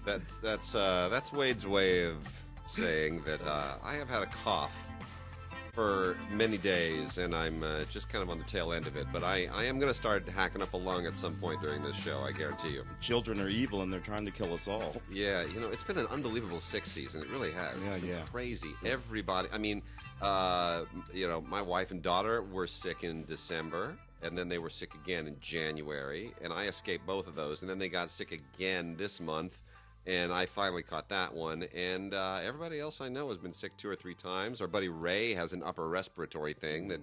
That is just That's Wade's way of saying that I have had a cough for many days, and I'm just kind of on the tail end of it. But I am going to start hacking up a lung at some point during this show, I guarantee you. Children are evil, and they're trying to kill us all. Yeah, it's been an unbelievable 6th season. It really has. Yeah, it's been crazy. Everybody, I mean, my wife and daughter were sick in December, and then they were sick again in January, and I escaped both of those, and then they got sick again this month. And I finally caught that one. And everybody else I know has been sick 2 or 3 times. Our buddy Ray has an upper respiratory thing that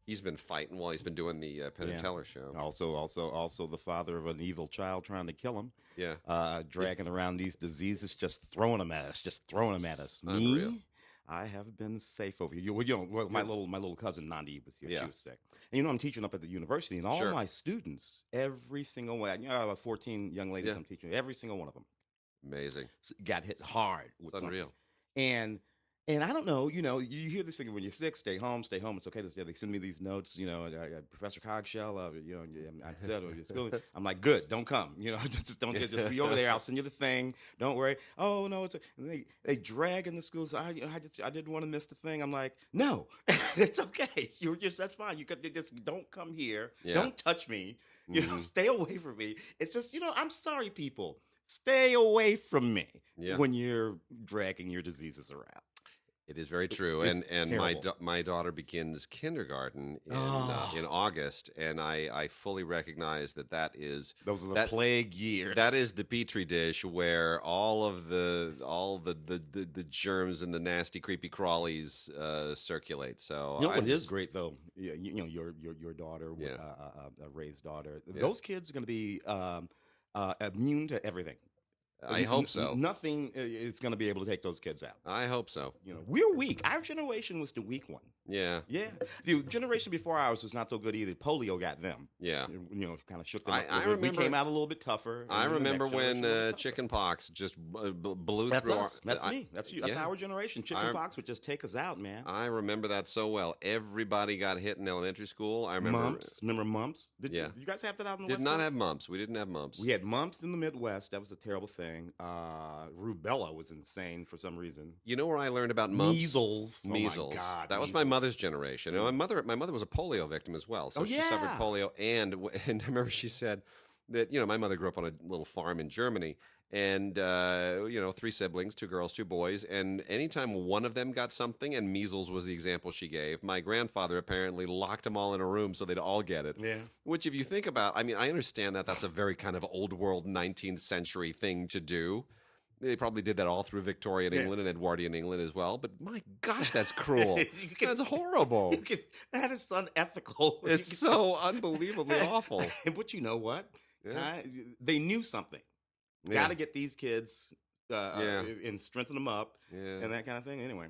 he's been fighting while he's been doing the Penn and Teller show. Also the father of an evil child trying to kill him. Yeah. Dragging around these diseases, just throwing them at us. Unreal. Me, I have been safe over here. My little cousin Nandi was here. Yeah. She was sick. And I'm teaching up at the university, and all my students, every single one, I have 14 young ladies I'm teaching, every single one of them. Amazing. Got hit hard. With it's unreal. And I don't know, you hear this thing when you're sick, stay home, it's okay. They send me these notes, Professor Cogshell, I said, I'm like, good, don't come, just be over there. I'll send you the thing. Don't worry. Oh, no, and they drag in the schools. I didn't want to miss the thing. I'm like, no, it's okay. That's fine. You just don't come here. Yeah. Don't touch me. Stay away from me. It's just, I'm sorry, people. Stay away from me when you're dragging your diseases around. It is very true, and my daughter begins kindergarten in August, and I fully recognize that is those are the plague years. That is the petri dish where all the germs and the nasty creepy crawlies circulate. So what is great though, your daughter, Ray's daughter, those kids are going to be immune to everything. I hope so. Nothing is going to be able to take those kids out. I hope so. We're weak. Our generation was the weak one. Yeah. Yeah. The generation before ours was not so good either. Polio got them. Yeah. Kind of shook them up. I remember, we came out a little bit tougher. I remember when chicken pox just blew That's through. Us. That's me. That's you. That's our generation. Chicken pox would just take us out, man. I remember that so well. Everybody got hit in elementary school. I remember mumps. Remember mumps? Did you guys have that out in the West Coast? Did not have mumps. We didn't have mumps. We had mumps in the Midwest. That was a terrible thing. Rubella was insane for some reason. You know where I learned about mumps? Measles. Measles. Oh my God, that was my mother's generation. My mother was a polio victim as well. So she suffered polio, and I remember she said that my mother grew up on a little farm in Germany, and 3 siblings, 2 girls, 2 boys, and anytime one of them got something, and measles was the example she gave, my grandfather apparently locked them all in a room so they'd all get it. Yeah. Which, if you think about, I mean, I understand that's a very kind of old world 19th century thing to do. They probably did that all through Victorian England and Edwardian England as well. But my gosh, that's cruel. That's horrible. That is unethical. It's so unbelievably awful. But you know what? They knew something. Got to get these kids and strengthen them up and that kind of thing. Anyway,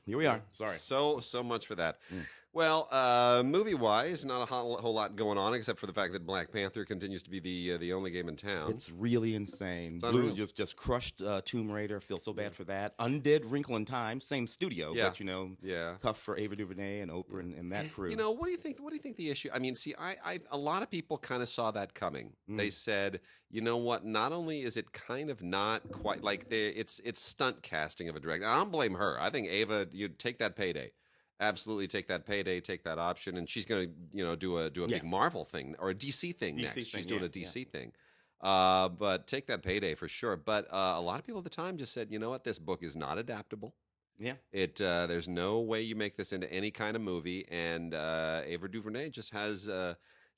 here we are. Sorry. So much for that. Well, movie-wise, not a whole lot going on except for the fact that Black Panther continues to be the only game in town. It's really insane. It's Blue just crushed Tomb Raider. Feel so bad for that. Undead, Wrinkle in Time, same studio, but tough for Ava DuVernay and Oprah and that crew. What do you think? What do you think the issue? I mean, see, a lot of people kind of saw that coming. They said, you know what? Not only is it kind of not quite like it's stunt casting of a director. I don't blame her. I think Ava, you take that payday. Absolutely take that payday, take that option, and she's going to do a big Marvel thing or a DC thing next. She's doing a DC thing, but take that payday for sure. But a lot of people at the time just said, you know what, this book is not adaptable. Yeah, there's no way you make this into any kind of movie, and Ava DuVernay just has.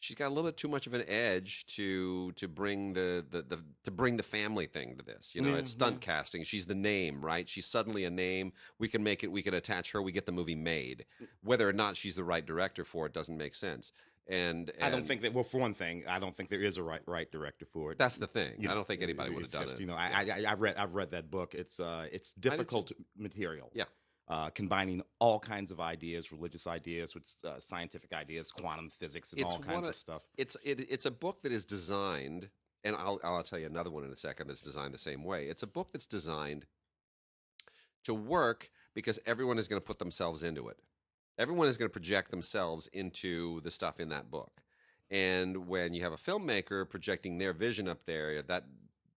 She's got a little bit too much of an edge to bring the family thing to this. It's stunt casting. She's the name, right? She's suddenly a name. We can make it. We can attach her. We get the movie made. Whether or not she's the right director for it doesn't make sense. And I don't think that. Well, for one thing, I don't think there is a right director for it. That's the thing. I don't think anybody would have done it. I've read that book. It's difficult material. Yeah. Combining all kinds of ideas, religious ideas with scientific ideas, quantum physics, and all kinds of stuff. It's a book that is designed, and I'll tell you another one in a second that's designed the same way. It's a book that's designed to work because everyone is going to put themselves into it. Everyone is going to project themselves into the stuff in that book. And when you have a filmmaker projecting their vision up there,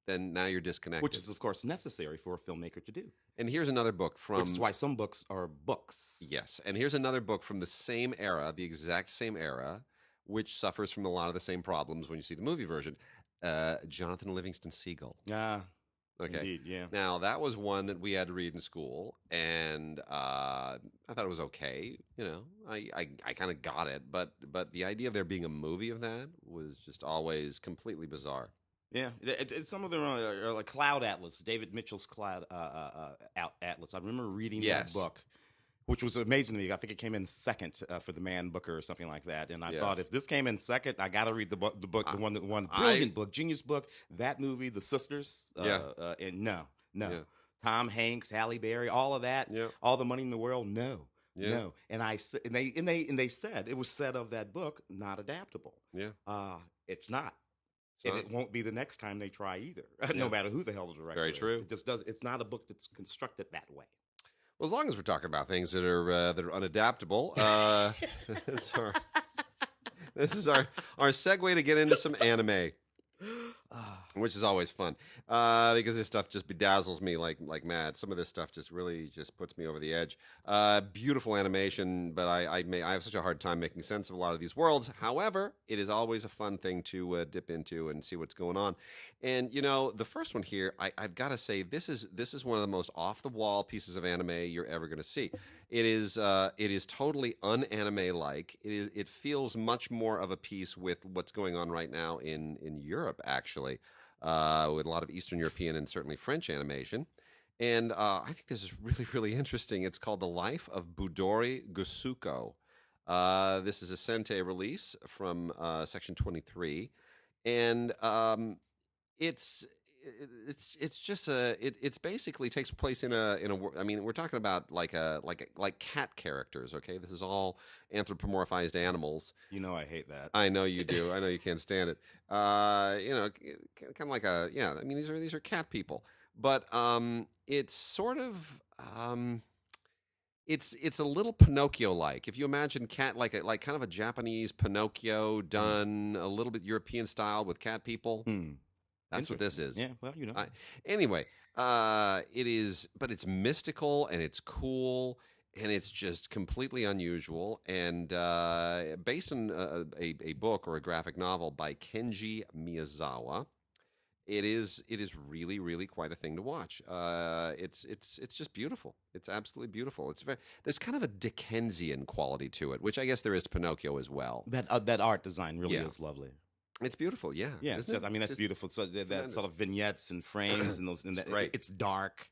then now you're disconnected. Which is, of course, necessary for a filmmaker to do. And here's another book from... Which is why some books are books. Yes. And here's another book from the same era, the exact same era, which suffers from a lot of the same problems when you see the movie version. Jonathan Livingston Seagull. Yeah. Okay. Indeed, yeah. Now, that was one that we had to read in school, and I thought it was okay. You know, I kind of got it, but the idea of there being a movie of that was just always completely bizarre. Yeah, some of them are like Cloud Atlas, David Mitchell's Cloud Atlas. I remember reading that book, which was amazing to me. I think it came in second for the Man Booker or something like that. And I thought, if this came in second, I got to read the book, the brilliant book, genius book. That movie, The Sisters, and no. Yeah. Tom Hanks, Halle Berry, all of that, all the money in the world, no. And they said, it was said of that book, not adaptable. Yeah, it's not. And it won't be the next time they try either, no matter who the hell the director Very is. true. It just does. It's not a book that's constructed that way. Well, as long as we're talking about things that are unadaptable, this is our segue to get into some anime, which is always fun because this stuff just bedazzles me like mad. Some of this stuff just really just puts me over the edge. Beautiful animation, but I have such a hard time making sense of a lot of these worlds. However, it is always a fun thing to dip into and see what's going on. And you know, the first one here, I've got to say, this is one of the most off the wall pieces of anime you're ever going to see. It is totally un-anime like. It feels much more of a piece with what's going on right now in Europe, actually, with a lot of Eastern European and certainly French animation. And I think this is really, really interesting. It's called The Life of Budori Gusuko. This is a Sentai release from Section 23, and it's just it's basically takes place in a I mean, we're talking about like cat characters. Okay, this is all anthropomorphized animals. You know, I hate that. I know you do. I know you can't stand it. You know, kind of like I mean, these are cat people, but it's sort of it's a little Pinocchio-like. If you imagine cat like kind of a Japanese Pinocchio done a little bit European style with cat people. That's what this is. Yeah, well, you know. Anyway, it is, but it's mystical and it's cool and it's just completely unusual and based on a book or a graphic novel by Kenji Miyazawa. It is really, really quite a thing to watch. It's just beautiful. It's absolutely beautiful. There's kind of a Dickensian quality to it, which I guess there is to Pinocchio as well. That art design really is lovely. It's beautiful, yeah. Yeah, it's just, I mean, that's beautiful. So that sort of vignettes and frames and those, and it's dark.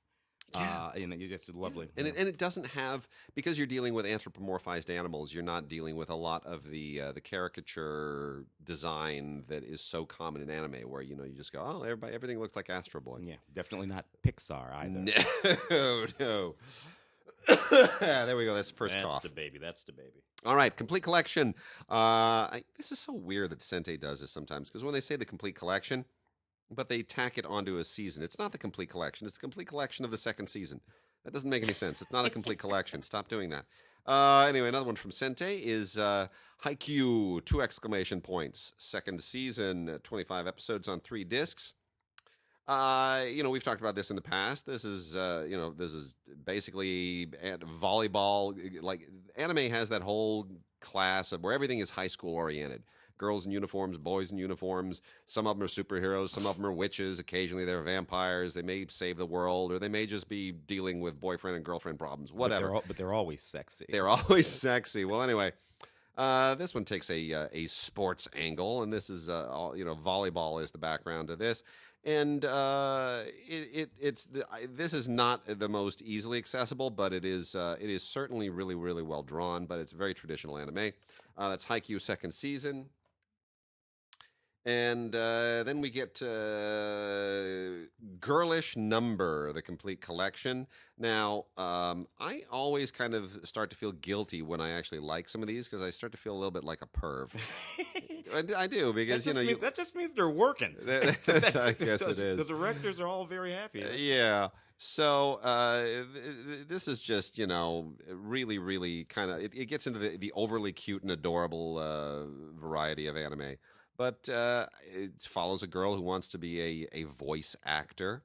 Yeah. It's just lovely. And it doesn't have, because you're dealing with anthropomorphized animals, you're not dealing with a lot of the caricature design that is so common in anime, where you just go, oh, everything looks like Astro Boy. Yeah, definitely not Pixar either. No. There we go. That's the first cough. That's the baby. All right, complete collection. This is so weird that Sentai does this sometimes, because when they say the complete collection, but they tack it onto a season, it's not the complete collection. It's the complete collection of the second season. That doesn't make any sense. It's not a complete collection. Stop doing that. Anyway, another one from Sentai is Haikyu, 2 exclamation points. Second season, 25 episodes on 3 discs. We've talked about this in the past. This is basically volleyball. Like, anime has that whole class of where everything is high school oriented. Girls in uniforms, boys in uniforms. Some of them are superheroes. Some of them are witches. Occasionally they're vampires. They may save the world, or they may just be dealing with boyfriend and girlfend problems. Whatever. But they're always sexy. They're always sexy. Well, anyway. This one takes a sports angle, and this is volleyball is the background to this, and this is not the most easily accessible, but it is certainly really, really well drawn. But it's very traditional anime. That's Haikyu second season. And then we get Girlish Number, the complete collection. Now, I always kind of start to feel guilty when I actually like some of these, because I start to feel a little bit like a perv. I do, because that just means they're working. I guess it is. The directors are all very happy. Yeah. So this is just, really, really kind of, it gets into the overly cute and adorable variety of anime. But it follows a girl who wants to be a voice actor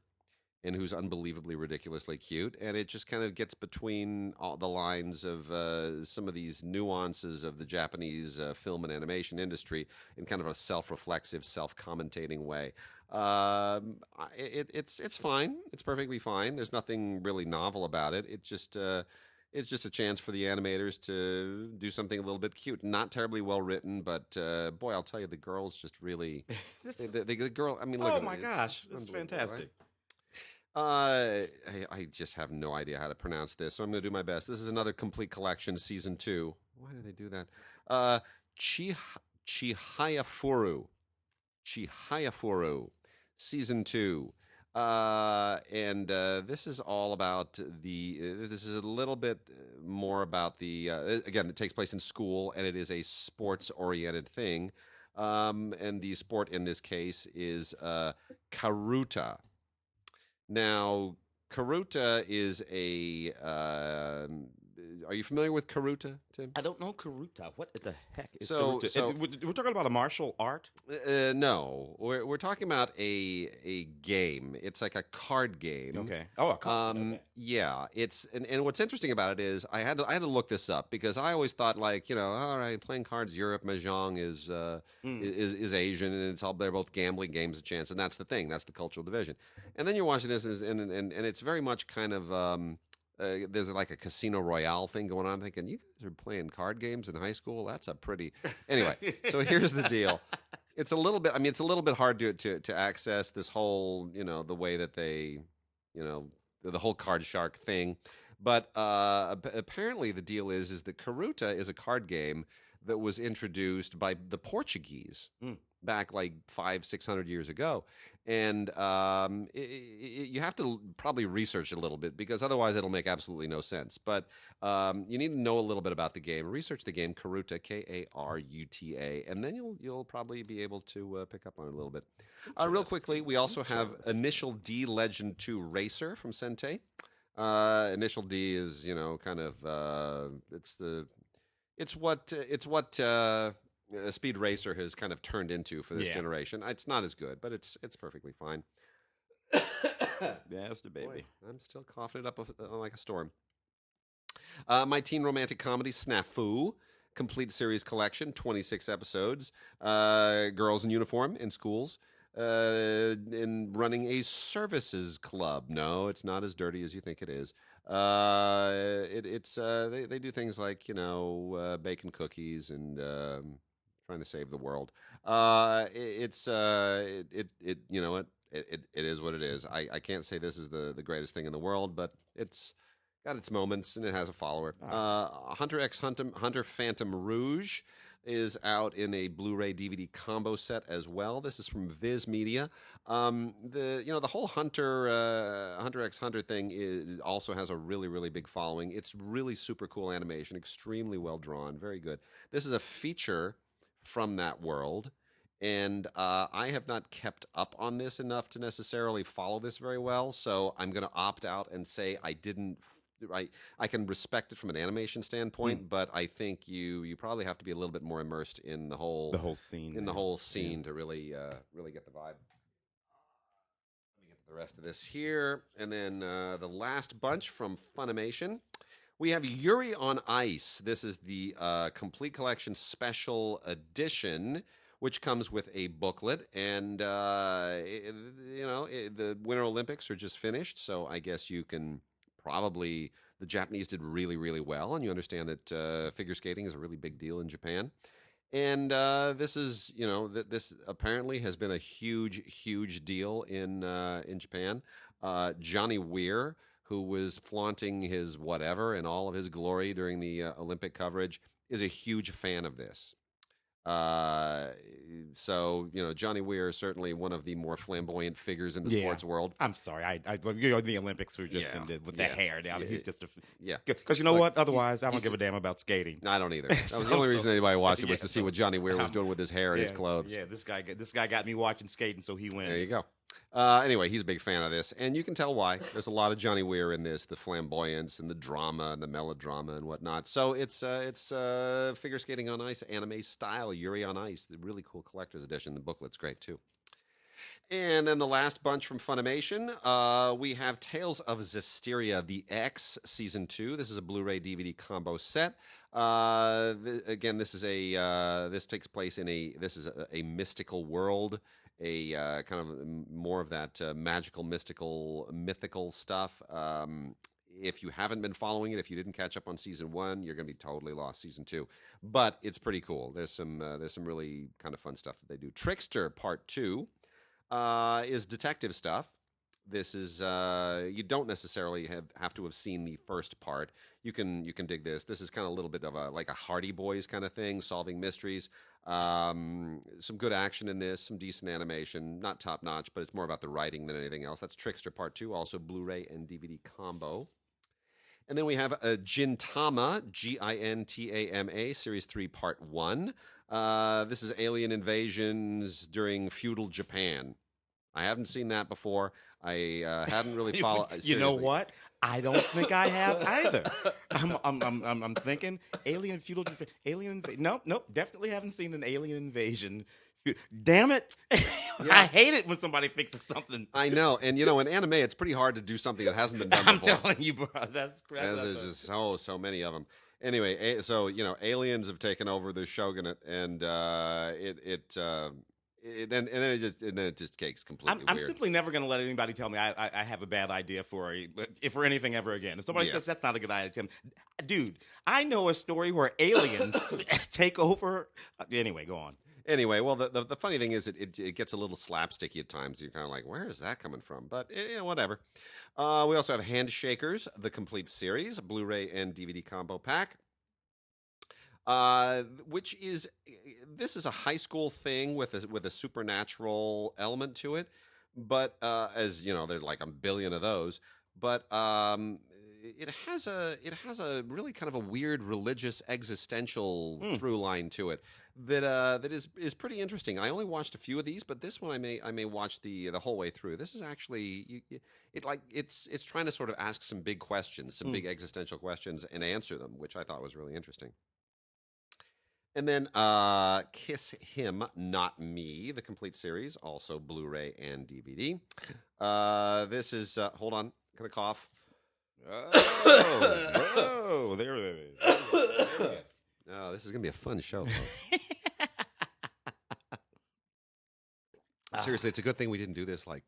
and who's unbelievably ridiculously cute. And it just kind of gets between all the lines of some of these nuances of the Japanese film and animation industry in kind of a self-reflexive, self-commentating way. It's fine. It's perfectly fine. There's nothing really novel about it. It's just a chance for the animators to do something a little bit cute. Not terribly well written, but boy, I'll tell you, the girls just really. The girl. I mean, look Oh at my it. gosh, this is Unbelievable, fantastic. right? I just have no idea how to pronounce this, so I'm going to do my best. This is another complete collection, season 2. Why do they do that? Chihayafuru. Chihayafuru, season 2. And this is all about this is a little bit more about again, it takes place in school, and it is a sports-oriented thing. And the sport in this case is Karuta. Now, Karuta is a. Are you familiar with Karuta, Tim? I don't know Karuta. What the heck is So- Karuta? so- We're talking about a martial art? No, we're talking about a game. It's like a card game. Okay. Oh, a card. Okay. Yeah, and what's interesting about it is I had to look this up because I always thought like all right, playing cards, Europe, mahjong is Asian, and they're both gambling games, a chance, and that's the thing, that's the cultural division. And then you're watching this, and it's very much kind of. There's like a Casino Royale thing going on. I'm thinking, you guys are playing card games in high school? That's a pretty. Anyway, so here's the deal. It's a little bit. I mean, it's a little bit hard to access this whole, the way that they, the whole card shark thing. But apparently, the deal is that Karuta is a card game that was introduced by the Portuguese back like 500-600 years ago. And you have to probably research it a little bit because otherwise it'll make absolutely no sense. But you need to know a little bit about the game. Research the game, Karuta, Karuta, and then you'll probably be able to pick up on it a little bit. Real quickly, we also have Initial D Legend 2 Racer from Sentai. Initial D is kind of it's what Speed Racer has kind of turned into for this generation. It's not as good, but it's perfectly fine. That's the baby. Boy, I'm still coughing it up like a storm. My teen romantic comedy, Snafu, complete series collection, 26 episodes. Girls in uniform in schools. And running a services club. No, it's not as dirty as you think it is. They do things like baking cookies and trying to save the world. It is what it is. I can't say this is the greatest thing in the world, but it's got its moments and it has a follower. Hunter x Hunter Phantom Rouge is out in a Blu-ray DVD combo set as well. This is from Viz Media. The whole Hunter x Hunter thing also has a really, really big following. It's really super cool animation, extremely well drawn, very good. This is a feature from that world, and I have not kept up on this enough to necessarily follow this very well, so I'm going to opt out and say I didn't. I can respect it from an animation standpoint, but I think you probably have to be a little bit more immersed in the whole scene to really get the vibe. Let me get to the rest of this here, and then the last bunch from Funimation. We have Yuri on Ice. This is the complete collection special edition, which comes with a booklet, and the Winter Olympics are just finished, so I guess you can. Probably the Japanese did really, really well, and you understand that figure skating is a really big deal in Japan. And this is, this apparently has been a huge, huge deal in Japan. Johnny Weir, who was flaunting his whatever and all of his glory during the Olympic coverage, is a huge fan of this. So Johnny Weir is certainly one of the more flamboyant figures in the Yeah. sports world. I'm sorry. The Olympics were just with the hair down. He's just because you know what? Otherwise, I don't give a damn about skating. I don't either. That was the only reason anybody watched it was to see what Johnny Weir was doing with his hair and his clothes. Yeah, this guy got me watching skating, so he wins. There you go. Anyway, he's a big fan of this, and you can tell why. There's a lot of Johnny Weir in this, the flamboyance and the drama and the melodrama and whatnot. So it's figure skating on ice, anime style, Yuri on Ice, the really cool collector's edition. The booklet's great too. And then the last bunch from Funimation, we have Tales of Zestiria, the X Season 2. This is a Blu-ray DVD combo set. Again, this takes place in a mystical world, a kind of more of that magical, mythical stuff. If you haven't been following it, if you didn't catch up on Season 1, you're going to be totally lost Season 2. But it's pretty cool. There's some really kind of fun stuff that they do. Trickster Part 2. Is detective stuff. This is you don't necessarily have to have seen the first part. You can dig this. This is kind of a little bit of a Hardy Boys kind of thing, solving mysteries. Some good action in this, some decent animation, not top notch, but it's more about the writing than anything else. That's Trickster Part 2, also Blu-ray and DVD combo. And then we have a Gintama, Gintama, Series 3, Part 1. This is alien invasions during feudal Japan. I haven't seen that before. I hadn't really followed. You know what? I don't think I have either. I'm thinking alien feudal Japan. Nope. Definitely haven't seen an alien invasion. Damn it! I hate it when somebody fixes something. I know, and in anime, it's pretty hard to do something that hasn't been done before. I'm telling you, bro. That's crazy. There's just so many of them. Anyway, so aliens have taken over the shogunate, and then it just cakes completely I'm weird. simply never going to let anybody tell me I have a bad idea for anything ever again. If somebody says that's not a good idea, dude, I know a story where aliens take over. Anyway, go on. Anyway, well, the funny thing is it gets a little slapsticky at times. You're kind of like, where is that coming from? But whatever. We also have Handshakers, the complete series, a Blu-ray and DVD combo pack. Which is this is a high school thing with a supernatural element to it, but as you know, there's like a billion of those. But it has a really kind of a weird religious existential through line to it that is pretty interesting. I only watched a few of these, but this one I may watch the whole way through. This is actually it's trying to sort of ask some big questions, some big existential questions, and answer them, which I thought was really interesting. And then Kiss Him, Not Me, the complete series, also Blu-ray and DVD. This is, hold on, gonna cough. Oh, there it is. Oh, this is gonna be a fun show. Seriously, it's a good thing we didn't do this like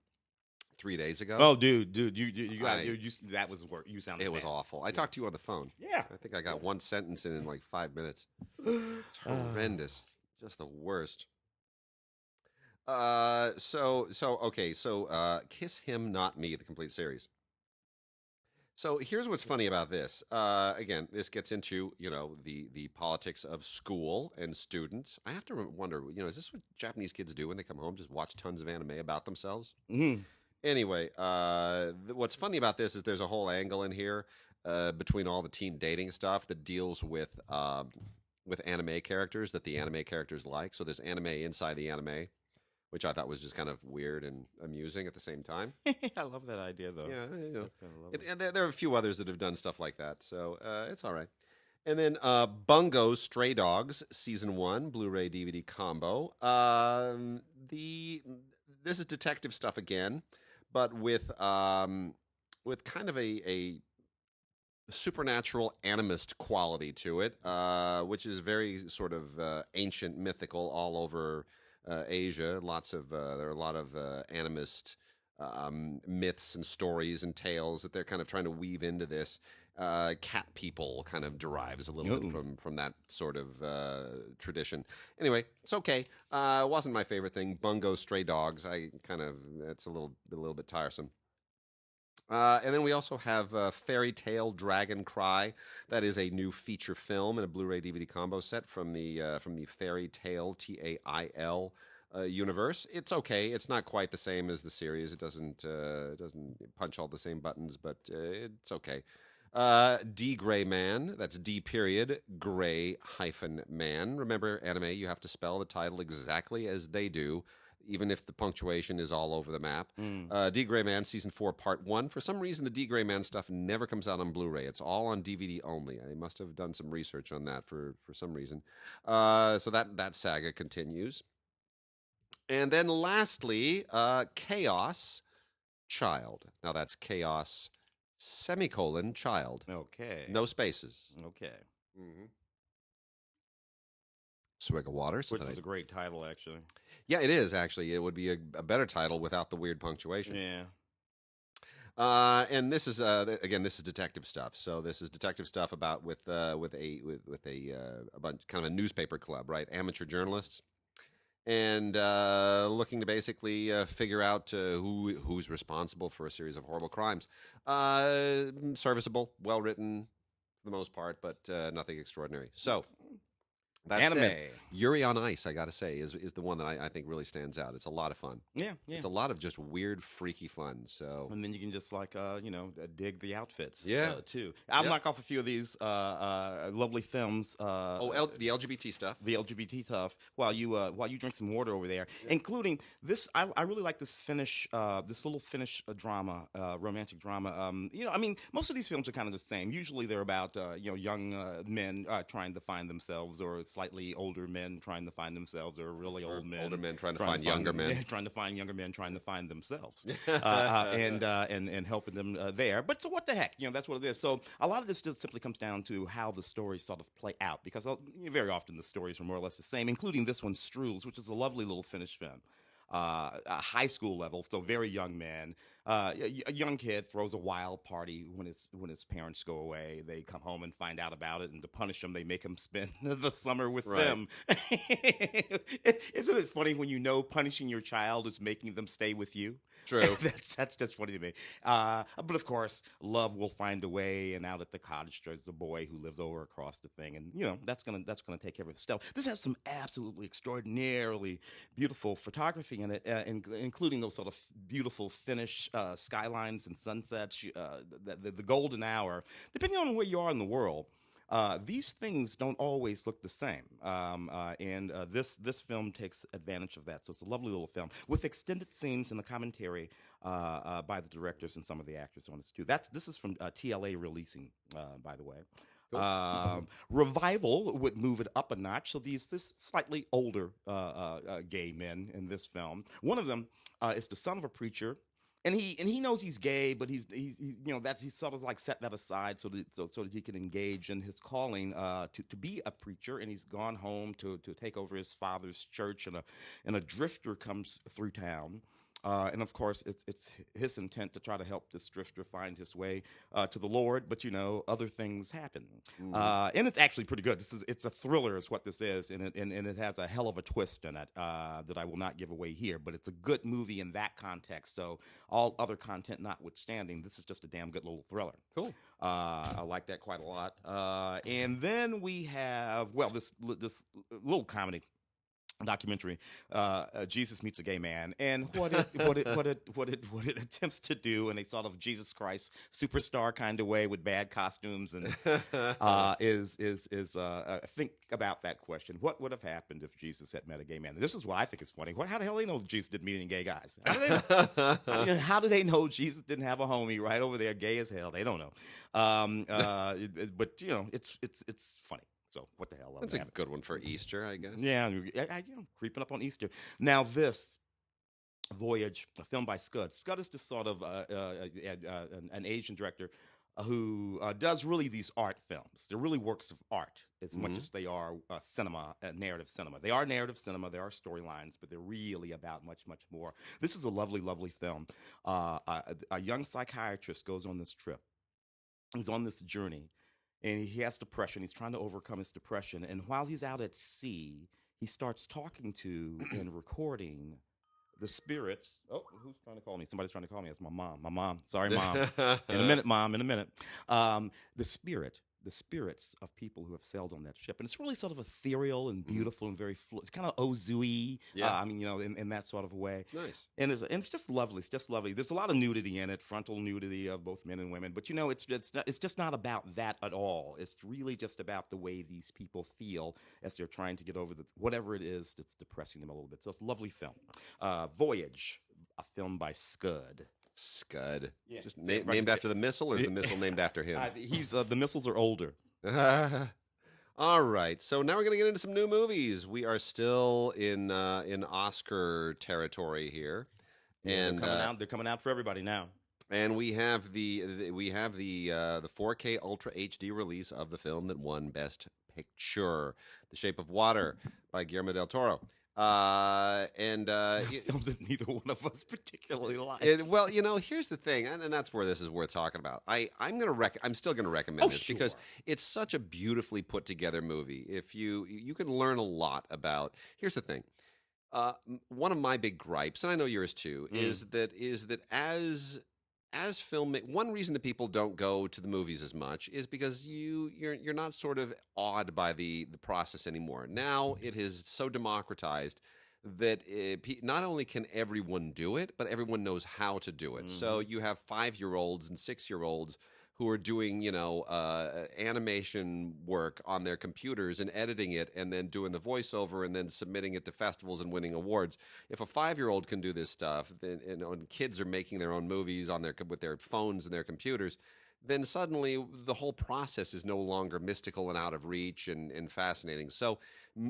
3 days ago. Oh, dude, that was work. You sounded. It was awful. I talked to you on the phone. Yeah, I think I got one sentence in like 5 minutes. It's horrendous, just the worst. So Kiss Him, Not Me, the complete series. So here's what's funny about this. Again, this gets into the politics of school and students. I have to wonder, is this what Japanese kids do when they come home? Just watch tons of anime about themselves? Mm-hmm. Anyway, what's funny about this is there's a whole angle in here between all the teen dating stuff that deals with anime characters that the anime characters like. So there's anime inside the anime, which I thought was just kind of weird and amusing at the same time. I love that idea, though. Yeah, and there are a few others that have done stuff like that, so it's all right. And then Bungo Stray Dogs Season 1 Blu-ray DVD combo. This is detective stuff again, but with kind of a supernatural animist quality to it, which is very sort of ancient, mythical, all over Asia. There are a lot of animist myths and stories and tales that they're kind of trying to weave into this. Cat people kind of derives a little bit from that sort of tradition. Anyway, it's okay. It wasn't my favorite thing. Bungo Stray Dogs. It's a little bit tiresome. And then we also have Fairy Tale Dragon Cry. That is a new feature film in a Blu-ray DVD combo set from the Fairy Tale TAIL universe. It's okay. It's not quite the same as the series. It doesn't punch all the same buttons, but it's okay. D.Gray-man. That's D period Gray hyphen man. Remember, anime, you have to spell the title exactly as they do, even if the punctuation is all over the map. D.Gray-man, Season 4, Part 1. For some reason, the D.Gray-man stuff never comes out on Blu-ray. It's all on DVD only. I must have done some research on that for some reason. So that saga continues. And then lastly, Chaos Child. Now that's Chaos semicolon Child. Okay. No spaces. Okay. Mm-hmm. Swig of water. Which is a great title, actually. Yeah, it is, actually. It would be a better title without the weird punctuation. Yeah. And this is again, this is detective stuff. So this is detective stuff about with a bunch, kind of a newspaper club, right? Amateur journalists, and looking to basically figure out who's responsible for a series of horrible crimes. Serviceable, well written for the most part, but nothing extraordinary. So. That's anime. Yuri on Ice, I got to say, is the one that I think really stands out. It's a lot of fun. Yeah. It's a lot of just weird, freaky fun. So, and then you can just dig the outfits. Yeah. Too. I'll knock off a few of these lovely films. The LGBT stuff. The LGBT stuff. While you drink some water over there, including this. I really like this this little Finnish drama, romantic drama. I mean, most of these films are kind of the same. Usually they're about young men trying to find themselves, or slightly older men trying to find themselves, or really old men. Older men trying to find younger men. Trying to find younger men trying to find themselves. And helping them there. But so what the heck? That's what it is. So a lot of this just simply comes down to how the stories sort of play out, because very often the stories are more or less the same, including this one, Strules, which is a lovely little Finnish film. A high school level, so very young man. A young kid throws a wild party when his parents go away. They come home and find out about it, and to punish him, they make him spend the summer with them. Isn't it funny when punishing your child is making them stay with you? True. That's just funny to me. But of course, love will find a way, and out at the cottage there's a boy who lives over across the thing, and that's gonna take care of the stuff. This has some absolutely extraordinarily beautiful photography in it, including those sort of beautiful Finnish skylines and sunsets. The golden hour, depending on where you are in the world. These things don't always look the same, and this film takes advantage of that. So it's a lovely little film with extended scenes and the commentary by the directors and some of the actors on it too. This is from TLA releasing, by the way. Cool. Revival would move it up a notch. So this slightly older gay men in this film. One of them is the son of a preacher. And he knows he's gay, but he's sort of like set that aside so that he can engage in his calling to be a preacher. And he's gone home to take over his father's church, and a drifter comes through town. And of course, it's his intent to try to help this drifter find his way to the Lord, but other things happen, and it's actually pretty good. It's a thriller, is what this is, and it has a hell of a twist in it that I will not give away here. But it's a good movie in that context. So all other content notwithstanding, this is just a damn good little thriller. Cool. I like that quite a lot. And then we have this little comedy documentary, Jesus Meets a Gay Man, and what it attempts to do in a sort of Jesus Christ superstar kind of way with bad costumes, and think about that question: what would have happened if Jesus had met a gay man? And this is what I think is funny. How the hell do they know Jesus didn't meet any gay guys? How do they know Jesus didn't have a homie right over there, gay as hell? They don't know. But it's funny. So what the hell? That's a good one for Easter, I guess. Yeah, creeping up on Easter. Now this Voyage, a film by Scud. Scud is just sort of an Asian director who does really these art films. They're really works of art as much as they are cinema, narrative cinema. They are narrative cinema. They are storylines, but they're really about much, much more. This is a lovely, lovely film. A young psychiatrist goes on this trip. He's on this journey. And he has depression. He's trying to overcome his depression. And while he's out at sea, he starts talking to and recording the spirits. Oh, who's trying to call me? Somebody's trying to call me. It's my mom. My mom. Sorry, mom. In a minute, mom. In a minute. The spirits of people who have sailed on that ship, and it's really sort of ethereal and beautiful and very. It's kind of Ozui. Yeah. I mean, in that sort of a way. It's nice. And it's just lovely. It's just lovely. There's a lot of nudity in it, frontal nudity of both men and women. But it's just not about that at all. It's really just about the way these people feel as they're trying to get over whatever it is that's depressing them a little bit. So it's a lovely film. Voyage, a film by Scud. Scud. Yeah. Just named after the missile, or is the missile named after him? The missiles are older. All right, so now we're going to get into some new movies. We are still in Oscar territory here, and they're coming out for everybody now. And we have the 4K Ultra HD release of the film that won Best Picture, The Shape of Water by Guillermo del Toro. A film that neither one of us particularly like. Well, here's the thing, and that's where this is worth talking about. I'm still gonna recommend this because it's such a beautifully put together movie. If you can learn a lot about. Here's the thing. One of my big gripes, and I know yours too, is that as one reason that people don't go to the movies as much is because you're not sort of awed by the process anymore. Now it is so democratized that not only can everyone do it, but everyone knows how to do it. So you have 5-year-olds and 6-year-olds who are doing, animation work on their computers and editing it and then doing the voiceover and then submitting it to festivals and winning awards. If a 5-year-old can do this stuff, then and kids are making their own movies with their phones and their computers, then suddenly the whole process is no longer mystical and out of reach and fascinating. So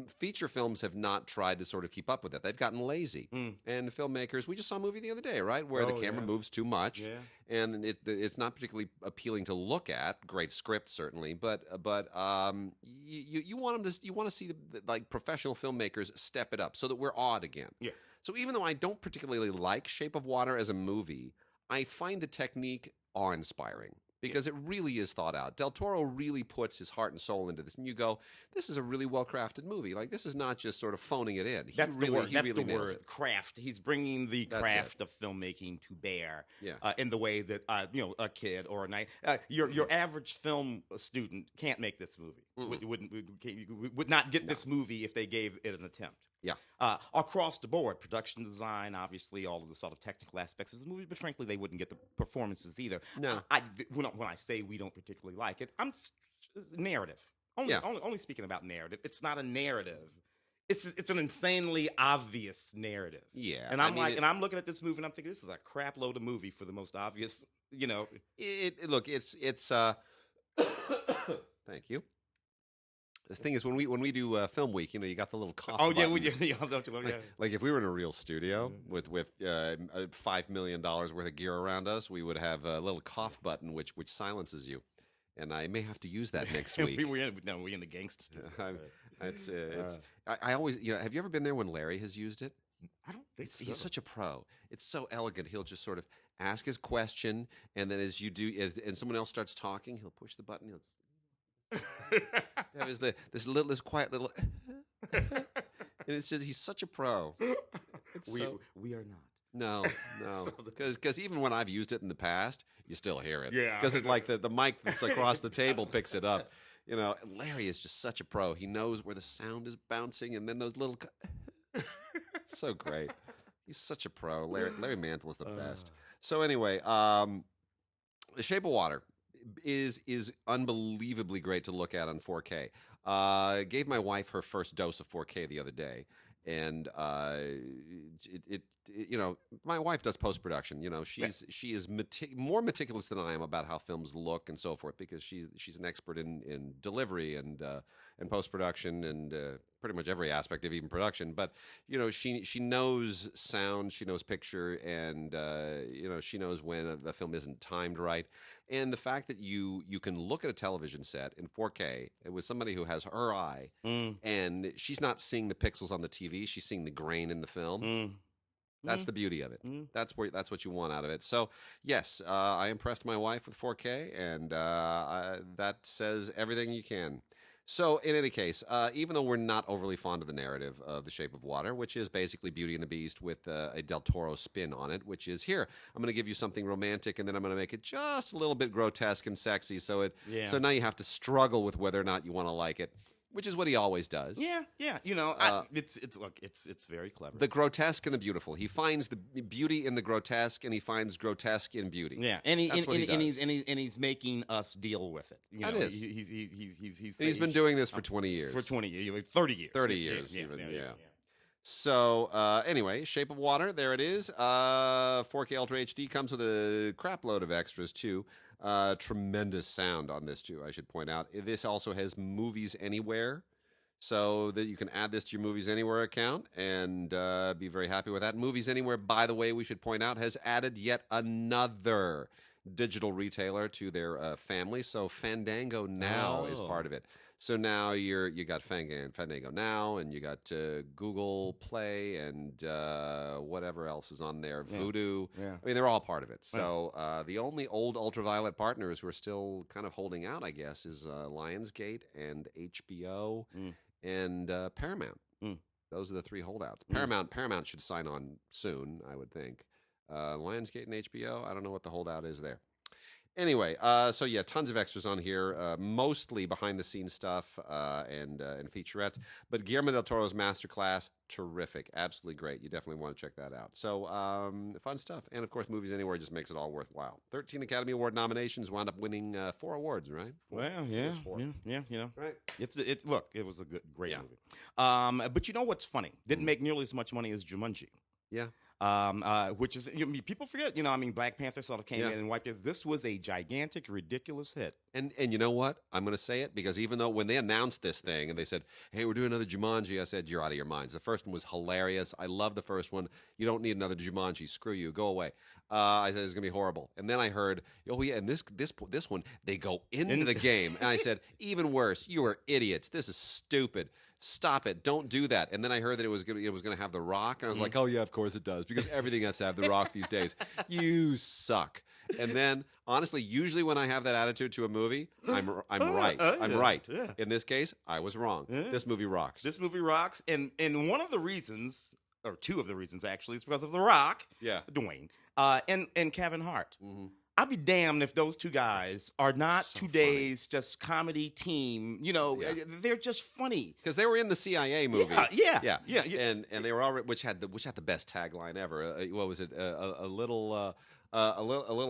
feature films have not tried to sort of keep up with it. They've gotten lazy. And filmmakers, we just saw a movie the other day, right, where the camera moves too much, and it's not particularly appealing to look at. Great script, certainly, but you want to see like professional filmmakers step it up so that we're awed again. Yeah. So even though I don't particularly like Shape of Water as a movie, I find the technique awe-inspiring. Because it really is thought out. Del Toro really puts his heart and soul into this. And you go, this is a really well-crafted movie. Like, this is not just sort of phoning it in. That's the word, craft. He's bringing the craft of filmmaking to bear in the way that, a kid or your average film student can't make this movie. Would not get this movie if they gave it an attempt. Yeah. Across the board, production design, obviously, all of the sort of technical aspects of this movie, but frankly, they wouldn't get the performances either. No. When I say we don't particularly like it, narrative. Only speaking about narrative. It's not a narrative. It's an insanely obvious narrative. Yeah. And I'm looking at this movie and I'm thinking, this is a crap load of movie for the most obvious, It's thank you. The thing is, when we do film week, you got the little cough. Oh yeah, button. Like if we were in a real studio with $5 million worth of gear around us, we would have a little cough button which silences you, and I may have to use that next week. we're in the gangster studio. I always have you ever been there when Larry has used it? I don't think so. He's such a pro. It's so elegant. He'll just sort of ask his question, and then as you do, and someone else starts talking, he'll push the button. He'll just this quiet little and it's just he's such a pro. We are not. No, because even when I've used it in the past, you still hear it. Yeah, because it's like the mic that's across the table picks it up. Larry is just such a pro. He knows where the sound is bouncing, and then those little. It's so great. He's such a pro. Larry Mantle is the best. So anyway, The Shape of Water is unbelievably great to look at on 4K. Gave my wife her first dose of 4K the other day, and my wife does post-production. She is more meticulous than I am about how films look and so forth, because she's an expert in delivery and post-production and pretty much every aspect of even production. But she knows sound, she knows picture, and she knows when the film isn't timed right. And the fact that you can look at a television set in 4K with somebody who has her eye, and she's not seeing the pixels on the TV, she's seeing the grain in the film. That's the beauty of it. That's what you want out of it. So yes, I impressed my wife with 4K, and that says everything you can. So, in any case, even though we're not overly fond of the narrative of The Shape of Water, which is basically Beauty and the Beast with a Del Toro spin on it, which is here, I'm going to give you something romantic, and then I'm going to make it just a little bit grotesque and sexy. So now you have to struggle with whether or not you want to like it, which is what he always does. Yeah. It's very clever. The grotesque and the beautiful. He finds the beauty in the grotesque, and he finds grotesque in beauty. Yeah, and he's making us deal with it. That is. He's been doing this for 20 years. For 20 years, 30 years. 30 years, even. Yeah. So, anyway, Shape of Water, there it is. 4K Ultra HD comes with a crap load of extras, too. Tremendous sound on this, too, I should point out. This also has Movies Anywhere, so that you can add this to your Movies Anywhere account and be very happy with that. Movies Anywhere, by the way, we should point out, has added yet another digital retailer to their family, so Fandango Now is part of it. So now you got Fandango Now, and you got Google Play, and whatever else is on there, Vudu. Yeah. I mean, they're all part of it. So the only old Ultraviolet partners who are still kind of holding out, I guess, is Lionsgate and HBO and Paramount. Those are the three holdouts. Paramount should sign on soon, I would think. Lionsgate and HBO, I don't know what the holdout is there. Anyway, so yeah, tons of extras on here, mostly behind-the-scenes stuff and featurettes. But Guillermo del Toro's Masterclass, terrific, absolutely great. You definitely want to check that out. So fun stuff. And, of course, Movies Anywhere just makes it all worthwhile. 13 Academy Award nominations, wound up winning 4 awards, right? Well, yeah. Right. Look, it was a great movie. But you know what's funny? Didn't make nearly as much money as Jumanji. Yeah. Which is, people forget, Black Panther sort of came in and wiped it. This was a gigantic, ridiculous hit. And you know what? I'm going to say it because even though when they announced this thing and they said, hey, we're doing another Jumanji, I said, you're out of your minds. The first one was hilarious. I love the first one. You don't need another Jumanji. Screw you. Go away. I said, it's going to be horrible. And then I heard, oh, yeah, and this one, they go into the game. And I said, even worse. You are idiots. This is stupid. Stop it. Don't do that. And then I heard that it was going to have The Rock. And I was like, oh, yeah, of course it does. Because everything has to have The Rock these days. You suck. And then, honestly, usually when I have that attitude to a movie, I'm right. I'm right. Yeah. In this case, I was wrong. Yeah. This movie rocks. This movie rocks. And one of the reasons, or two of the reasons, actually, is because of The Rock, Dwayne, and Kevin Hart. Mm-hmm. I'll be damned if those two guys are not today's just comedy team. They're just funny because they were in the CIA movie. Yeah. And they were already which had the best tagline ever. What was it? A little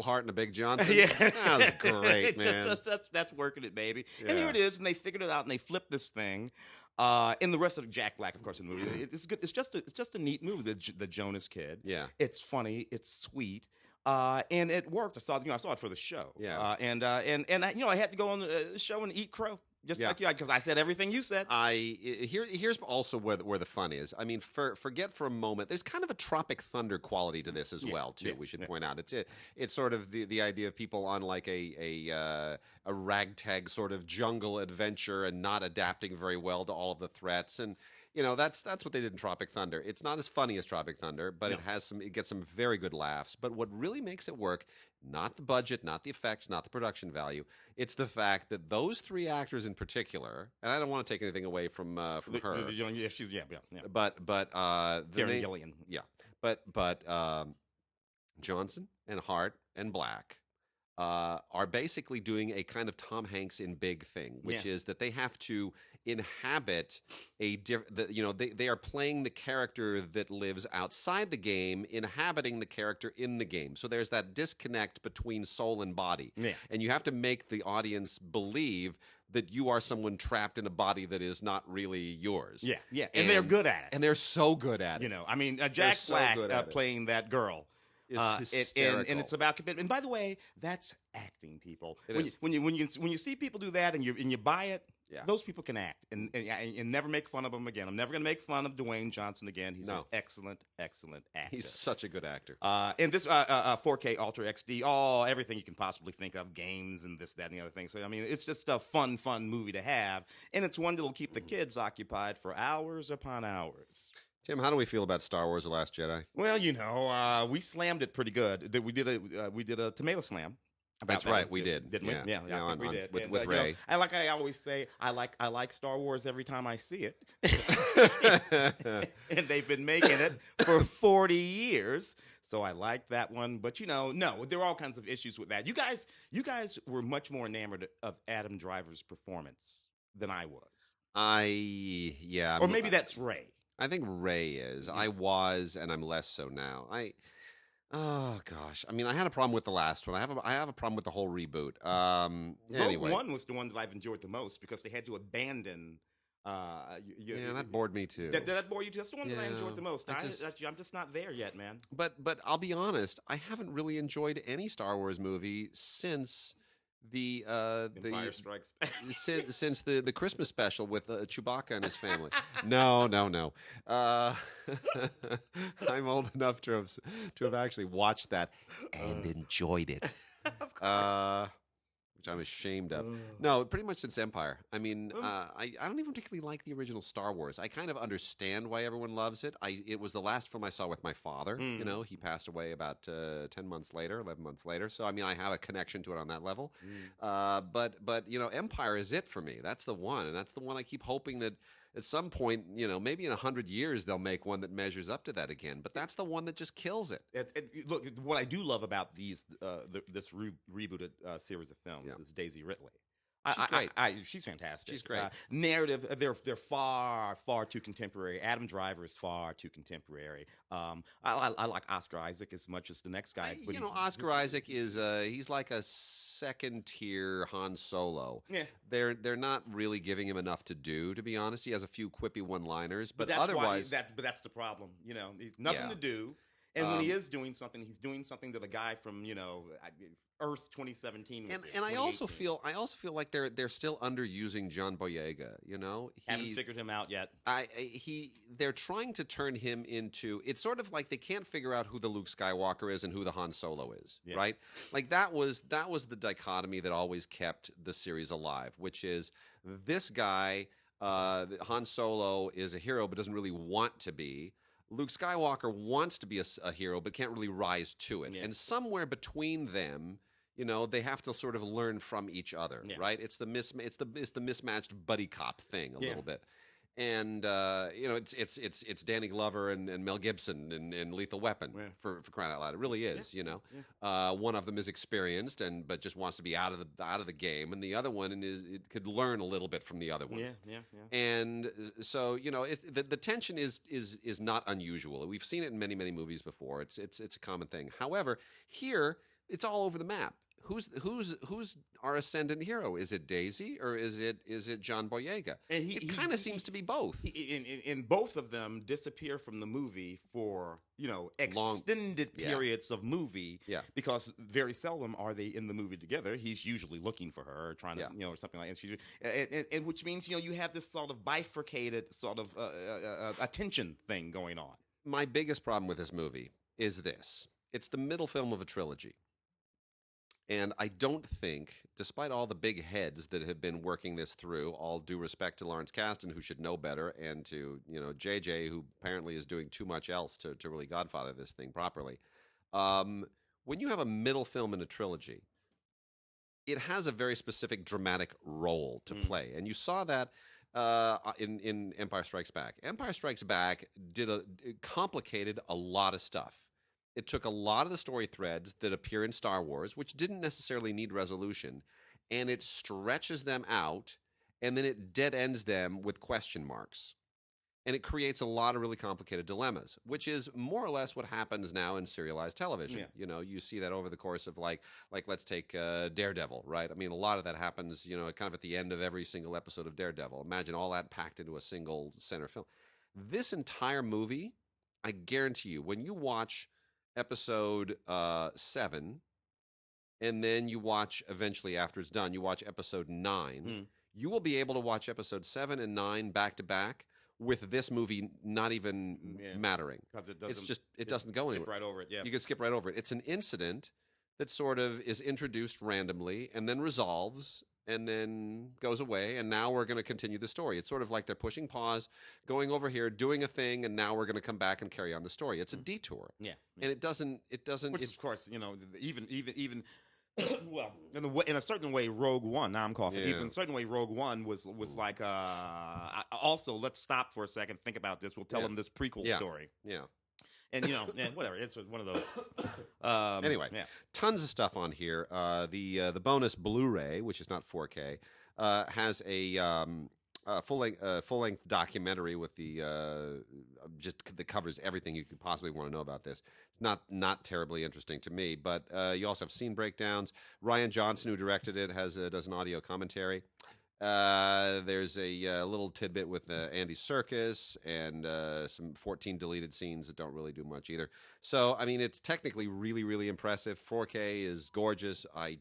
heart and a big Johnson. Yeah, that was great, man. That's working it, baby. Yeah. And here it is, and they figured it out, and they flipped this thing. And the rest of Jack Black, of course, in the movie. It's good. It's just a neat movie. The Jonas Kid. Yeah, it's funny. It's sweet. And it worked. I saw it for the show. Yeah. And I had to go on the show and eat crow. Just like you, because I said everything you said. Here's also where the fun is. I mean, forget for a moment. There's kind of a Tropic Thunder quality to this as well, too. Yeah, we should point out it's sort of the idea of people on like a ragtag sort of jungle adventure and not adapting very well to all of the threats. And that's what they did in Tropic Thunder. It's not as funny as Tropic Thunder, but it gets some very good laughs. But what really makes it work, not the budget, not the effects, not the production value, it's the fact that those three actors in particular, and I don't want to take anything away from her. But Karen Gillian. Yeah. But Johnson and Hart and Black are basically doing a kind of Tom Hanks in Big thing, which is that they have to inhabit they are playing the character that lives outside the game, inhabiting the character in the game. So there's that disconnect between soul and body. Yeah. And you have to make the audience believe that you are someone trapped in a body that is not really yours. Yeah. And they're good at it. And they're so good at it. I mean, Jack Black playing that girl. Hysterical. And it's about commitment. And by the way, that's acting, people. When you see people do that and you buy it, those people can act and never make fun of them again. I'm never going to make fun of Dwayne Johnson again. He's an excellent actor. He's such a good actor. And this 4K Ultra XD, everything you can possibly think of, games and this, that, and the other thing. So I mean, it's just a fun movie to have, and it's one that'll keep the kids occupied for hours upon hours. Tim, how do we feel about Star Wars: The Last Jedi? Well, we slammed it pretty good. We did a tomato slam. about That's that right, one, we did. didn't we? Yeah, Yeah, yeah, I think we did. with And, Ray. and like I always say, I like Star Wars every time I see it, and they've been making it for 40 years. So I like that one, but no, there are all kinds of issues with that. You guys were much more enamored of Adam Driver's performance than I was, Yeah, or maybe that's Ray. I think Ray is. Yeah. I was, and I'm less so now. Oh gosh. I mean, I had a problem with the last one. I have a problem with the whole reboot. Anyway. Rogue One was the one that I've enjoyed the most because they had to abandon. Yeah, that bored me too. Did that bore you too? That's the one that I enjoyed the most. I'm I'm just not there yet, man. But I'll be honest. I haven't really enjoyed any Star Wars movie since the Empire Strikes Back. since the Christmas special with Chewbacca and his family. No. I'm old enough to have actually watched that and enjoyed it. Of course. Which I'm ashamed of. No, pretty much since Empire. I mean, I don't even particularly like the original Star Wars. I kind of understand why everyone loves it. It was the last film I saw with my father. You know, he passed away about 10 months later, 11 months later. So, I mean, I have a connection to it on that level. But Empire is it for me. That's the one. And that's the one I keep hoping that at some point, maybe in 100 years, they'll make one that measures up to that again. But that's the one that just kills it. Look, what I do love about this rebooted series of films is Daisy Ridley. She's great. She's fantastic. She's great. Narrative, they're far too contemporary. Adam Driver is far too contemporary. I like Oscar Isaac as much as the next guy. But Oscar Isaac is he's like a second tier Han Solo. Yeah, they're not really giving him enough to do. To be honest, he has a few quippy one-liners, but that's otherwise, but that's the problem. He's nothing to do. And when he is doing something, he's doing something that a guy from Earth 2017. And I also feel like they're still underusing John Boyega. Haven't figured him out yet. They're trying to turn him into. It's sort of like they can't figure out who the Luke Skywalker is and who the Han Solo is. Yeah. Right? Like that was the dichotomy that always kept the series alive, which is this guy. Han Solo is a hero but doesn't really want to be. Luke Skywalker wants to be a hero, but can't really rise to it. Yeah. And somewhere between them, they have to sort of learn from each other, right? It's the mismatched buddy cop thing a little bit. And it's Danny Glover and Mel Gibson and Lethal Weapon for crying out loud. It really is, One of them is experienced but just wants to be out of the game, and the other one it could learn a little bit from the other one. Yeah. And so the tension is not unusual. We've seen it in many movies before. It's a common thing. However, here it's all over the map. Who's our ascendant hero? Is it Daisy or is it John Boyega? And it kind of seems to be both. And both of them disappear from the movie for extended periods of movie. Yeah. Because very seldom are they in the movie together. He's usually looking for her, or trying to or something like that. And which means you have this sort of bifurcated sort of attention thing going on. My biggest problem with this movie is this: it's the middle film of a trilogy. And I don't think, despite all the big heads that have been working this through, all due respect to Lawrence Kasdan, who should know better, and to JJ, who apparently is doing too much else to really godfather this thing properly. When you have a middle film in a trilogy, it has a very specific dramatic role to play, and you saw that in Empire Strikes Back. Empire Strikes Back it complicated a lot of stuff. It took a lot of the story threads that appear in Star Wars, which didn't necessarily need resolution, and it stretches them out, and then it dead ends them with question marks. And it creates a lot of really complicated dilemmas, which is more or less what happens now in serialized television. Yeah. You see that over the course of like let's take Daredevil, right? I mean, a lot of that happens, kind of at the end of every single episode of Daredevil. Imagine all that packed into a single center film. This entire movie, I guarantee you, when you watch episode 7, and then you watch eventually after it's done, you watch episode 9, you will be able to watch episode 7 and 9 back to back with this movie not even mattering. Because it doesn't go anywhere. Skip right over it, You can skip right over it. It's an incident that sort of is introduced randomly and then resolves and then goes away, and now we're going to continue the story. It's sort of like they're pushing pause, going over here, doing a thing, and now we're going to come back and carry on the story. It's a detour. Yeah. And it doesn't. Which, of course, even Well, in a certain way, Rogue One. Now I'm coughing. Yeah. Even in a certain way, Rogue One was like. Also, let's stop for a second. Think about this. We'll tell them this prequel story. Yeah. And whatever. It's one of those. Anyway, tons of stuff on here. The bonus Blu-ray, which is not 4K, has a full length documentary with that covers everything you could possibly want to know about this. Not terribly interesting to me, but you also have scene breakdowns. Ryan Johnson, who directed it, does an audio commentary. There's a little tidbit with Andy Serkis and some 14 deleted scenes that don't really do much either. So, I mean, it's technically really, really impressive. 4K is gorgeous. I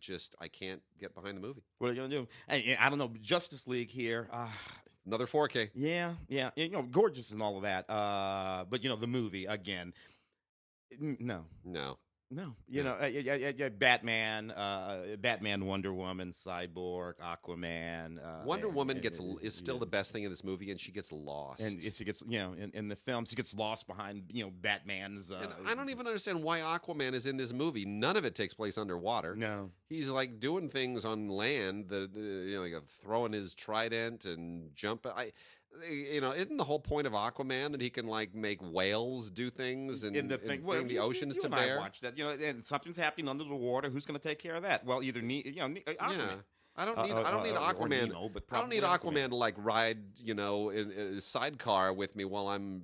can't get behind the movie. What are you gonna do? I don't know. Justice League here. Another 4K. Yeah. Gorgeous and all of that. But the movie again. No. Batman, Wonder Woman, Cyborg, Aquaman. Wonder Woman is still the best thing in this movie, and she gets lost. And she gets, in the film, she gets lost behind, Batman's. And I don't even understand why Aquaman is in this movie. None of it takes place underwater. No, he's like doing things on land that like throwing his trident and jumping. Isn't the whole point of Aquaman that he can like make whales do things and bring the oceans to bear? I watched that. And something's happening under the water. Who's going to take care of that? Well, either Aquaman. I don't need Aquaman. Nemo, but I don't need Aquaman to like ride, in a sidecar with me while I'm.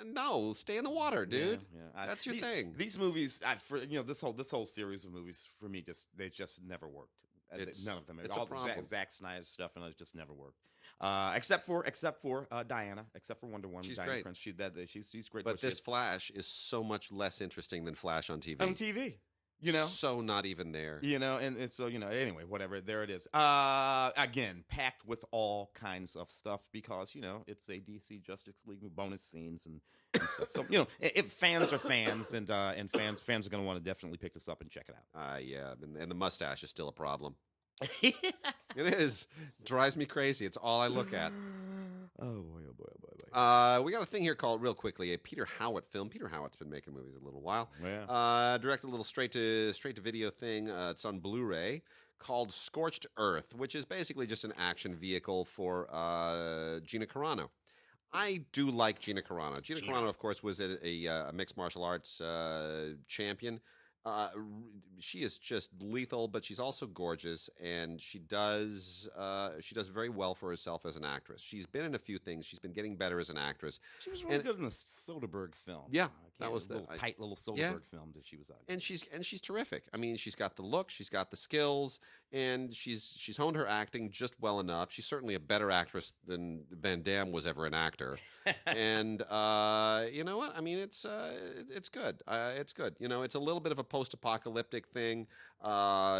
No, stay in the water, dude. Yeah. That's your thing. These movies, this whole series of movies for me they just never worked. None of them. It's all a problem. Zack Snyder stuff, and it just never worked. Except for Diana, except for Wonder Woman. She's Diana great. Prince. She's great. But this Flash is so much less interesting than Flash on TV. On TV. So not even there. And so anyway, whatever. There it is. Again, packed with all kinds of stuff because it's a DC Justice League bonus scenes and stuff. So if fans are fans, and fans are going to want to definitely pick this up and check it out. Yeah, and the mustache is still a problem. It is. Drives me crazy. It's all I look at. Oh boy. We got a thing here called, real quickly, a Peter Howitt film. Peter Howitt's been making movies a little while. Yeah. Directed a little straight to video thing. It's on Blu-ray called Scorched Earth, which is basically just an action vehicle for Gina Carano. I do like Gina Carano. Gina Carano, of course, was a mixed martial arts champion. She is just lethal, but she's also gorgeous, and she does very well for herself as an actress. She's been in a few things. She's been getting better as an actress. She was really good in the Soderbergh film. Yeah, that was the tight little Soderbergh film that she was on. And she's terrific. I mean, she's got the look, she's got the skills, and she's honed her acting just well enough. She's certainly a better actress than Van Damme was ever an actor. And you know what? I mean, it's good. It's good. It's a little bit of a post-apocalyptic thing.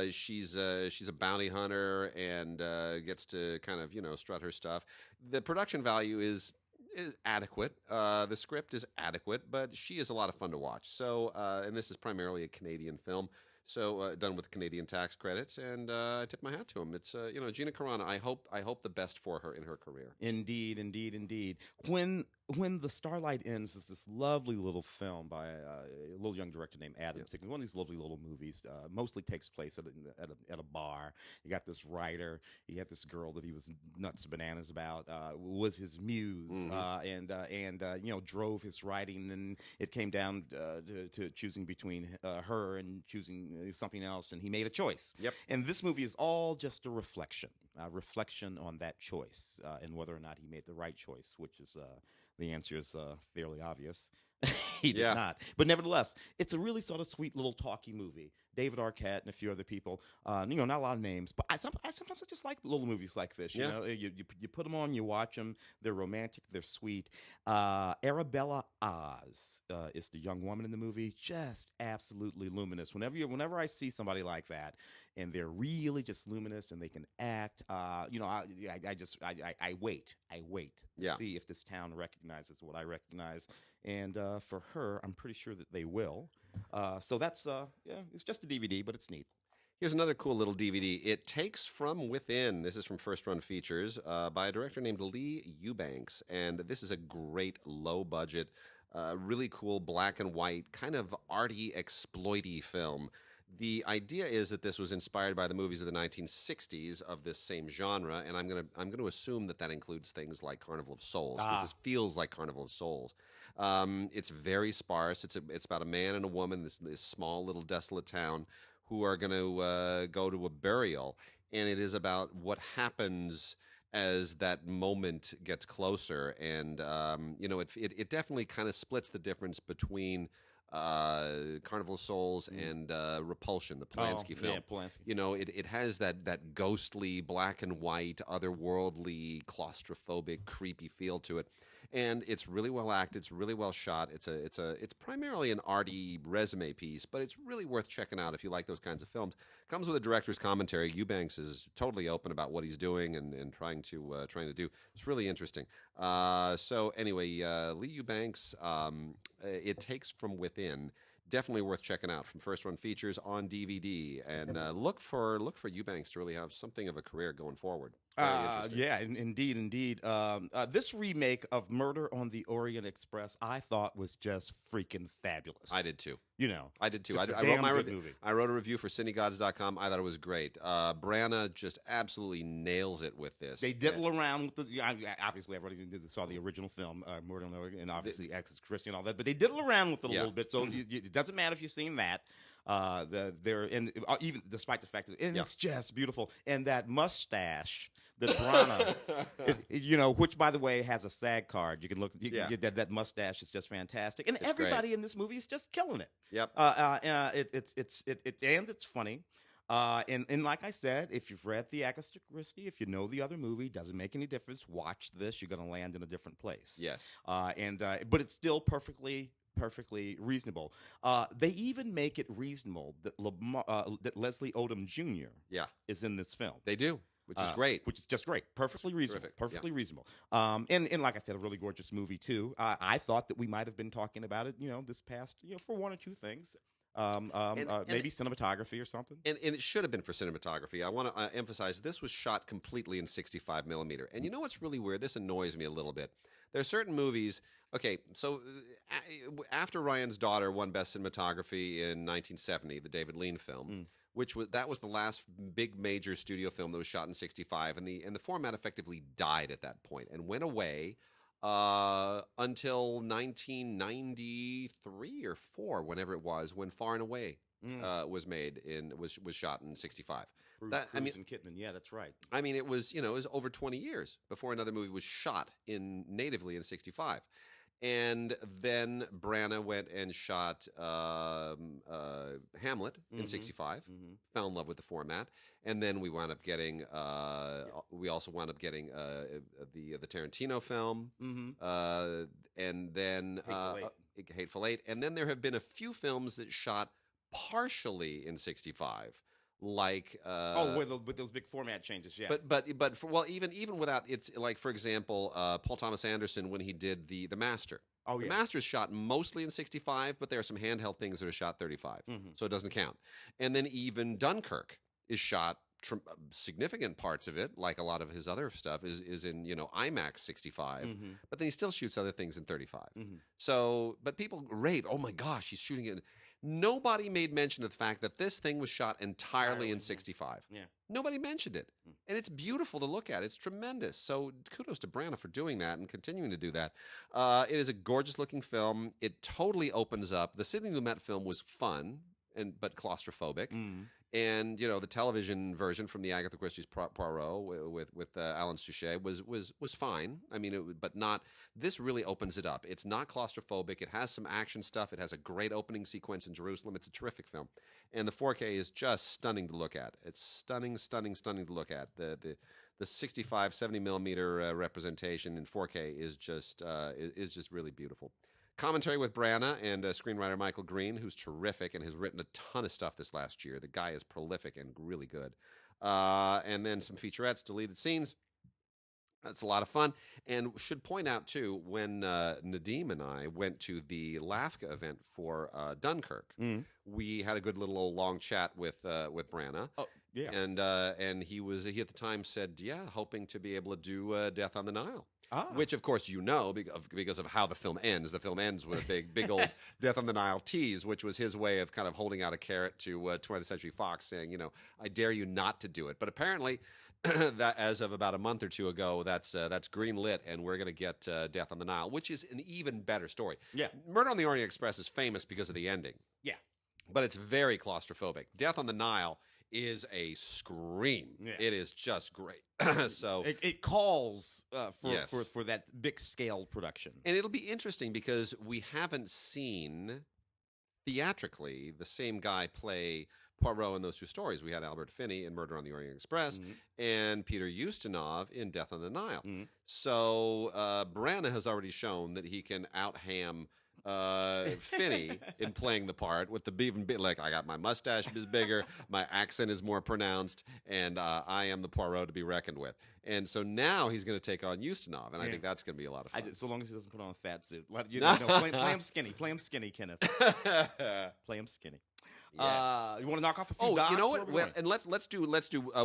She's a bounty hunter and gets to kind of strut her stuff. The production value is adequate. The script is adequate, but she is a lot of fun to watch. So, and this is primarily a Canadian film. So done with Canadian tax credits, and I tip my hat to him. It's Gina Carano. I hope the best for her in her career. Indeed. When The Starlight Ends is this lovely little film by a little young director named Adam Sickman. One of these lovely little movies. Mostly takes place at a bar. You got this writer. He had this girl that he was nuts bananas about. Was his muse, and drove his writing. And it came down to choosing between her and choosing something else, and he made a choice. Yep. And this movie is all just a reflection on that choice, and whether or not he made the right choice, which is the answer is fairly obvious. He did not. But nevertheless, it's a really sort of sweet little talky movie. David Arquette and a few other people. Not a lot of names, but sometimes I just like little movies like this. You put them on, you watch them. They're romantic, they're sweet. Arabella Oz is the young woman in the movie. Just absolutely luminous. Whenever I see somebody like that, and they're really just luminous and they can act, I wait to see if this town recognizes what I recognize. And for her, I'm pretty sure that they will. So that's it's just a DVD, but it's neat. Here's another cool little DVD. It Takes From Within. This is from First Run Features by a director named Lee Eubanks, and this is a great low budget, really cool black and white, kind of arty, exploity film. The idea is that this was inspired by the movies of the 1960s of this same genre, and I'm gonna assume that includes things like Carnival of Souls, because this feels like Carnival of Souls. It's very sparse. It's about a man and a woman, this small little desolate town, who are going to go to a burial, and it is about what happens as that moment gets closer. And it definitely kind of splits the difference between Carnival of Souls and Repulsion, the Polanski film. Yeah, Polanski. It has that ghostly, black and white, otherworldly, claustrophobic, creepy feel to it. And it's really well acted. It's really well shot. It's primarily an arty resume piece, but it's really worth checking out if you like those kinds of films. Comes with a director's commentary. Eubanks is totally open about what he's doing and trying to do. It's really interesting. So anyway, Lee Eubanks, It Takes From Within. Definitely worth checking out from First Run Features on DVD, and look for Eubanks to really have something of a career going forward. Very interesting. Yeah, indeed. This remake of Murder on the Orient Express, I thought was just freaking fabulous. I did too. I did too. I wrote my review. I wrote a review for CineGods.com. I thought it was great. Branagh just absolutely nails it with this. They diddle around with the. Obviously, everybody saw the original film, Murder on the Orient, and obviously Ex Christian and all that. But they diddle around with it a little bit, so it doesn't matter if you've seen that. Even despite the fact that it's just beautiful, and that mustache that Branagh, which by the way has a SAG card. You can look. That mustache is just fantastic, and it's everybody great. In this movie is just killing it. Yep. It's funny. And like I said, if you've read the Agatha Christie, if you know the other movie, doesn't make any difference. Watch this; you're going to land in a different place. Yes. But it's still perfectly reasonable. They even make it reasonable that Leslie Odom Jr. is in this film. They do, which is great. Which is just great. Perfectly reasonable. Terrific. Perfectly reasonable. And like I said, a really gorgeous movie too. I thought that we might have been talking about it, this past, for one or two things. Maybe cinematography or something. And it should have been for cinematography. I want to emphasize this was shot completely in 65 millimeter. And you know what's really weird? This annoys me a little bit. There are certain movies. Okay, so after Ryan's Daughter won Best Cinematography in 1970, the David Lean film, that was the last big major studio film that was shot in 65, and the format effectively died at that point and went away until 1993 or 4, whenever it was, when Far and Away was made was shot in 65. Cruise and Kidman, yeah, that's right. I mean, it was over 20 years before another movie was shot natively in 65. And then Branagh went and shot Hamlet in 65, fell in love with the format, and then we wound up getting we also wound up getting the Tarantino film, and then Hateful Eight, and then there have been a few films that shot partially in 65. Like with those big format changes, yeah. But even without, it's like, for example, Paul Thomas Anderson, when he did the Master. The Master's shot mostly in 65, but there are some handheld things that are shot 35, so it doesn't count. And then even Dunkirk is shot. Significant parts of it, like a lot of his other stuff, is in IMAX 65, but then he still shoots other things in 35. So, but people rave, "Oh my gosh, he's shooting it." Nobody made mention of the fact that this thing was shot entirely in 65. Yeah. Nobody mentioned it. And it's beautiful to look at. It's tremendous. So kudos to Branagh for doing that and continuing to do that. It is a gorgeous-looking film. It totally opens up. The Sidney Lumet film was fun, but claustrophobic. And the television version from the Agatha Christie's Poirot with Alan Suchet was fine. I mean, but not. This really opens it up. It's not claustrophobic. It has some action stuff. It has a great opening sequence in Jerusalem. It's a terrific film, and the 4K is just stunning to look at. It's stunning to look at. The 65, 70 millimeter representation in 4K is just really beautiful. Commentary with Branagh and screenwriter Michael Green, who's terrific and has written a ton of stuff this last year. The guy is prolific and really good. And then some featurettes, deleted scenes. That's a lot of fun. And should point out, too, when Nadim and I went to the LAFCA event for Dunkirk, we had a good little old long chat with Branagh. Oh, yeah. And he at the time said, hoping to be able to do Death on the Nile. which of course because of how the film ends. The film ends with a big old Death on the Nile tease, which was his way of kind of holding out a carrot to 20th Century Fox, saying, I dare you not to do it. But apparently, that as of about a month or two ago, that's green lit, and we're going to get Death on the Nile, which is an even better story. Yeah. Murder on the Orient Express is famous because of the ending. Yeah. But it's very claustrophobic. Death on the Nile is a scream. Yeah. It is just great. So it calls for that big scale production. And it'll be interesting because we haven't seen theatrically the same guy play Poirot in those two stories. We had Albert Finney in Murder on the Orient Express and Peter Ustinov in Death on the Nile. So Branagh has already shown that he can out-ham Finney in playing the part with the even bit like I got my mustache is bigger, my accent is more pronounced, and I am the Poirot to be reckoned with. And so now he's going to take on Ustinov, and I think that's going to be a lot of fun. So long as he doesn't put on a fat suit, play him skinny, Kenneth. Play him skinny. Yes. You want to knock off a few dots? You know what? And let's do.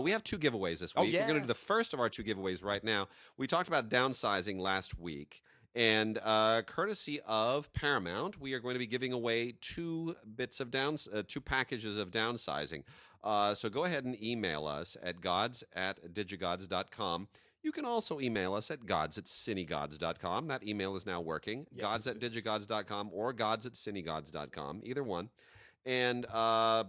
We have two giveaways this week. We're going to do the first of our two giveaways right now. We talked about downsizing last week. And courtesy of Paramount, we are going to be giving away two packages of downsizing. So go ahead and email us at gods@digigods.com. You can also email us at gods@cinegods.com. That email is now working. Yes, gods@digigods.com or gods@cinegods.com, either one. And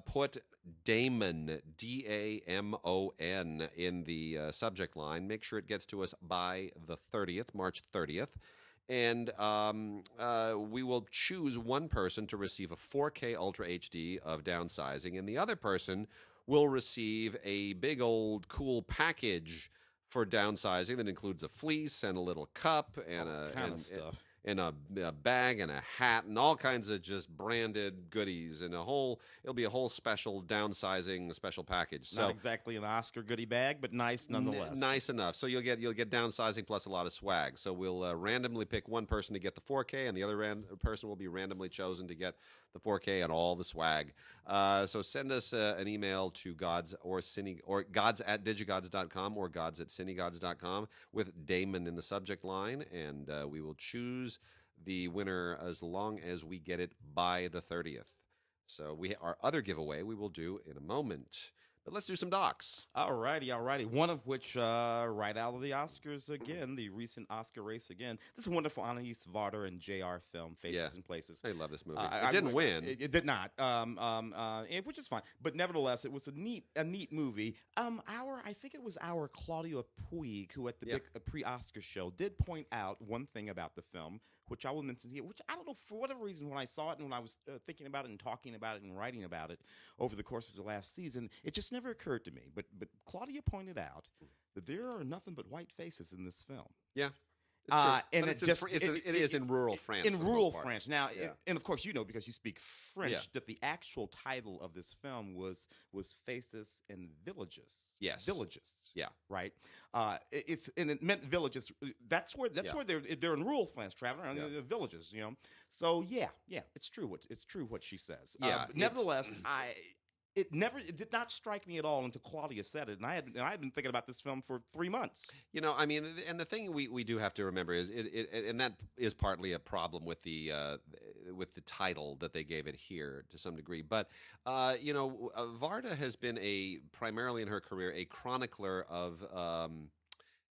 put Damon, D-A-M-O-N, in the subject line. Make sure it gets to us by the 30th, March 30th. And we will choose one person to receive a 4K Ultra HD of downsizing, and the other person will receive a big old cool package for downsizing that includes a fleece and a little cup and stuff. And a bag and a hat and all kinds of just branded goodies and it'll be a whole special downsizing special package. Not exactly an Oscar goodie bag, but nice nonetheless. Nice enough. So you'll get downsizing plus a lot of swag. So we'll randomly pick one person to get the 4K, and the other person will be randomly chosen to get the 4K and all the swag. So send us an email to gods@digigods.com or gods@cinegods.com with Damon in the subject line, and we will choose the winner as long as we get it by the 30th. So our other giveaway we will do in a moment. But let's do some docs. All righty. One of which, right out of the Oscars again, the recent Oscar race again. This is a wonderful Anais Varda and JR film, Faces and Places. I love this movie. It didn't win. It did not, which is fine. But nevertheless, it was a neat movie. I think it was our Claudia Puig, who at the big pre-Oscar show did point out one thing about the film, which I will mention here, which I don't know, for whatever reason, when I saw it and when I was thinking about it and talking about it and writing about it over the course of the last season, it just never occurred to me. But Claudia pointed out that there are nothing but white faces in this film. Yeah. And it is in rural France. In rural France. Now, and of course, because you speak French, that the actual title of this film was Faces and Villages. Yes. Villages. Yeah. Right. It meant villages. That's where they're in rural France, traveling around the villages. So it's true what she says. Yeah. Nevertheless, It did not strike me at all until Claudia said it, and I had been thinking about this film for 3 months. And the thing we do have to remember is and that is partly a problem with the title that they gave it here to some degree. But Varda has been primarily in her career a chronicler of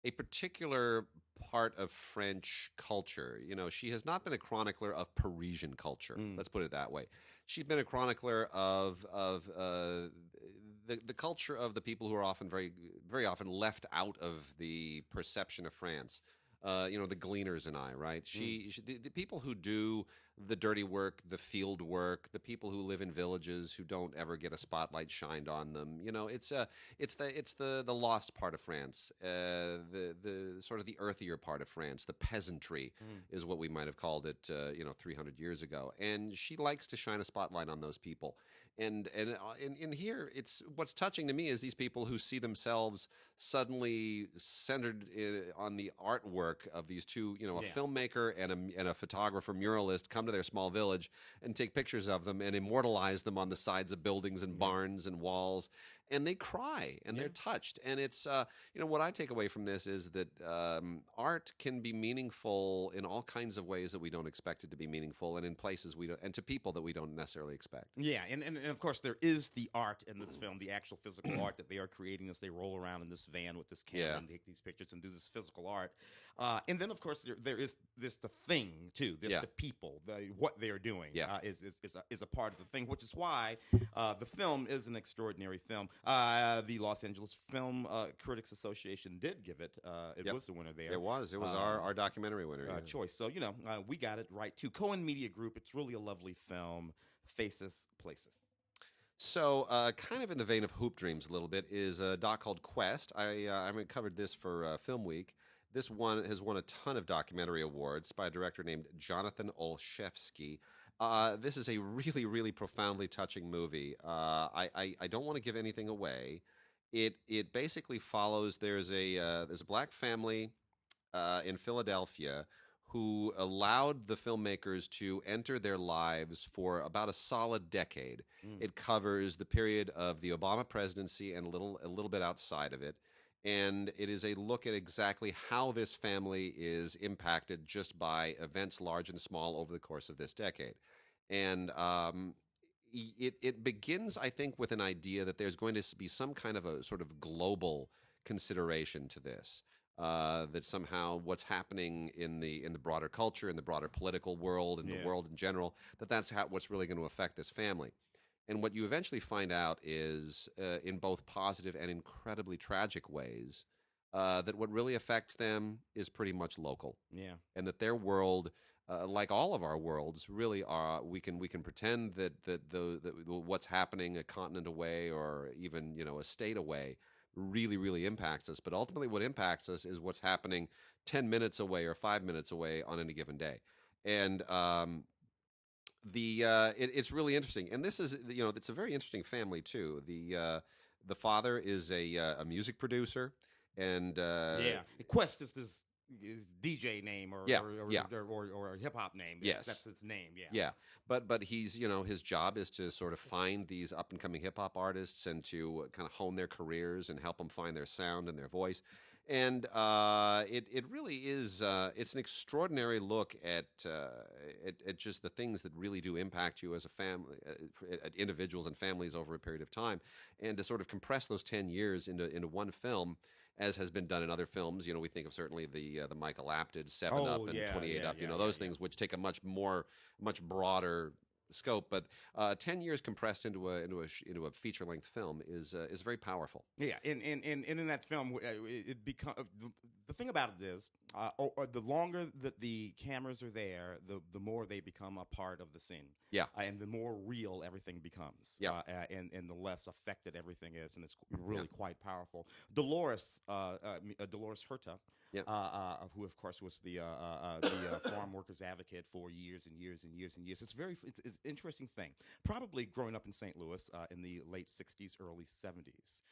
a particular part of French culture. She has not been a chronicler of Parisian culture. Let's put it that way. She's been a chronicler of the culture of the people who are often very, very often left out of the perception of France. The gleaners and I, right? The people who do the dirty work, the field work, the people who live in villages who don't ever get a spotlight shined on them. It's the lost part of France, the sort of the earthier part of France. The peasantry is what we might have called it, 300 years ago. And she likes to shine a spotlight on those people. And in here, what's touching to me is these people who see themselves suddenly centered on the artwork of these two, a filmmaker and a photographer muralist come to their small village and take pictures of them and immortalize them on the sides of buildings and barns and walls. and they cry and they're touched. And it's what I take away from this is that art can be meaningful in all kinds of ways that we don't expect it to be meaningful, and in places we don't, and to people that we don't necessarily expect. Yeah, and of course there is the art in this film, the actual physical art that they are creating as they roll around in this van with this camera and take these pictures and do this physical art. And then of course there is this the thing too. There's the people, what they are doing is a part of the thing, which is why the film is an extraordinary film. The Los Angeles Film Critics Association did give it. It was the winner there. It was our documentary winner choice. So we got it right too. Cohen Media Group. It's really a lovely film. Faces, Places. So, kind of in the vein of Hoop Dreams a little bit is a doc called Quest. I covered this for Film Week. This one has won a ton of documentary awards by a director named Jonathan Olszewski. This is a really, really profoundly touching movie. I don't want to give anything away. It basically follows there's a black family in Philadelphia who allowed the filmmakers to enter their lives for about a solid decade. It covers the period of the Obama presidency and a little bit outside of it. And it is a look at exactly how this family is impacted just by events large and small over the course of this decade. And it begins, I think, with an idea that there's going to be some kind of a sort of global consideration to this. That somehow what's happening in the broader culture, in the broader political world, in the world in general, that's what's really going to affect this family. And what you eventually find out is, in both positive and incredibly tragic ways, that what really affects them is pretty much local. Yeah. And that their world, like all of our worlds, really are. We can pretend that what's happening a continent away or even a state away really, really impacts us. But ultimately what impacts us is what's happening 10 minutes away or 5 minutes away on any given day. And it's really interesting. And this is, it's a very interesting family too. The father is a music producer, and Quest is this DJ name or a hip hop name. Yes, that's his name. Yeah. But he's his job is to sort of find these up and coming hip hop artists and to kind of hone their careers and help them find their sound and their voice. And it really is it's an extraordinary look at just the things that really do impact you as a family, at individuals and families over a period of time, and to sort of compress those 10 years into one film, as has been done in other films. We think of certainly the Michael Apted 7 Up and 28 Up, those things which take a much broader scope, but 10 years compressed into a feature length film is very powerful. Yeah, and in that film, it become the thing about it is, the longer that the cameras are there, the more they become a part of the scene. Yeah, and the more real everything becomes. Yeah, and the less affected everything is, and it's really quite powerful. Dolores Herta. Yeah. Who of course was the farm workers advocate for years and years and years and years. It's an interesting thing. Probably growing up in St. Louis in the late '60s, early '70s,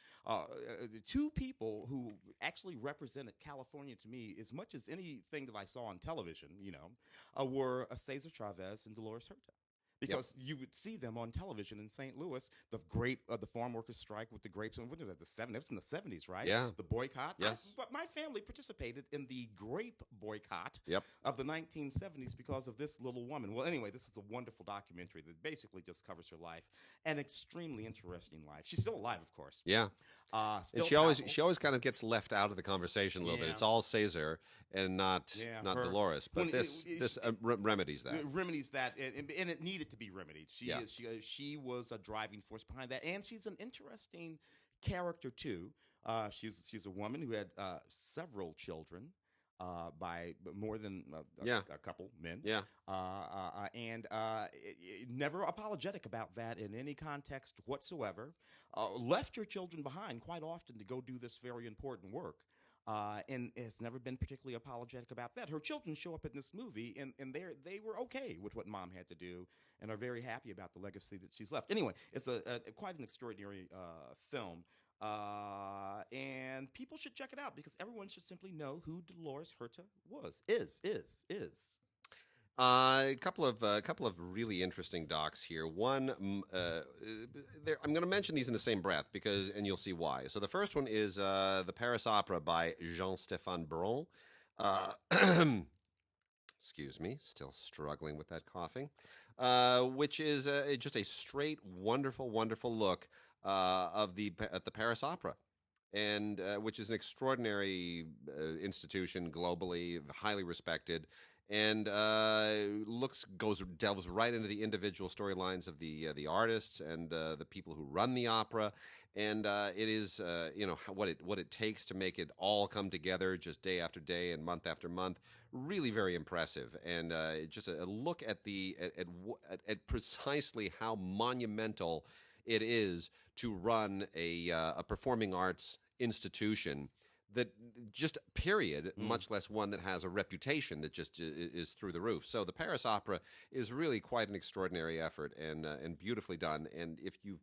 the two people who actually represented California to me as much as anything that I saw on television, were Cesar Chavez and Dolores Herta. Because you would see them on television in St. Louis, the farm workers strike with the grapes. When was that? It was in the '70s, right? Yeah. The boycott. Yes. But my family participated in the grape boycott of the 1970s because of this little woman. Well, anyway, this is a wonderful documentary that basically just covers her life, an extremely interesting life. She's still alive, of course. Yeah. And she always kind of gets left out of the conversation a little bit. It's all Cesar and not Dolores. But this remedies that. Remedies that, and it needed to be remedied. She was a driving force behind that, and she's an interesting character too. She's a woman who had several children by more than a couple men. Yeah, and never apologetic about that in any context whatsoever. Left her children behind quite often to go do this very important work. And has never been particularly apologetic about that. Her children show up in this movie, and they were okay with what mom had to do, and are very happy about the legacy that she's left. Anyway, it's quite an extraordinary film, and people should check it out because everyone should simply know who Dolores Herta is. A couple of really interesting docs here. One, I'm going to mention these in the same breath and you'll see why. So the first one is the Paris Opera by Jean-Stéphane Bron. Excuse me, still struggling with that coughing. Which is just a straight, wonderful, wonderful look at the Paris Opera. And which is an extraordinary institution globally, highly respected, and delves right into the individual storylines of the artists and the people who run the opera, and it is what it takes to make it all come together just day after day and month after month. Really very impressive, and just a look at at precisely how monumental it is to run a performing arts institution that just period, much less one that has a reputation that just is through the roof. So the Paris Opera is really quite an extraordinary effort and beautifully done. And if you've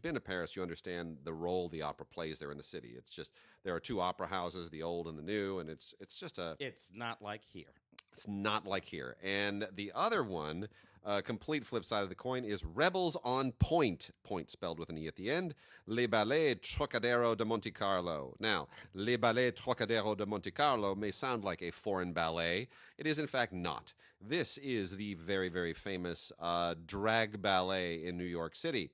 been to Paris, you understand the role the opera plays there in the city. It's just there are two opera houses, the old and the new, and it's not like here. It's not like here. And the other one, complete flip side of the coin, is Rebels on Pointe. Pointe spelled with an E at the end. Les Ballets Trocadero de Monte Carlo. Now, Les Ballets Trocadero de Monte Carlo may sound like a foreign ballet. It is, in fact, not. This is the very, very famous drag ballet in New York City,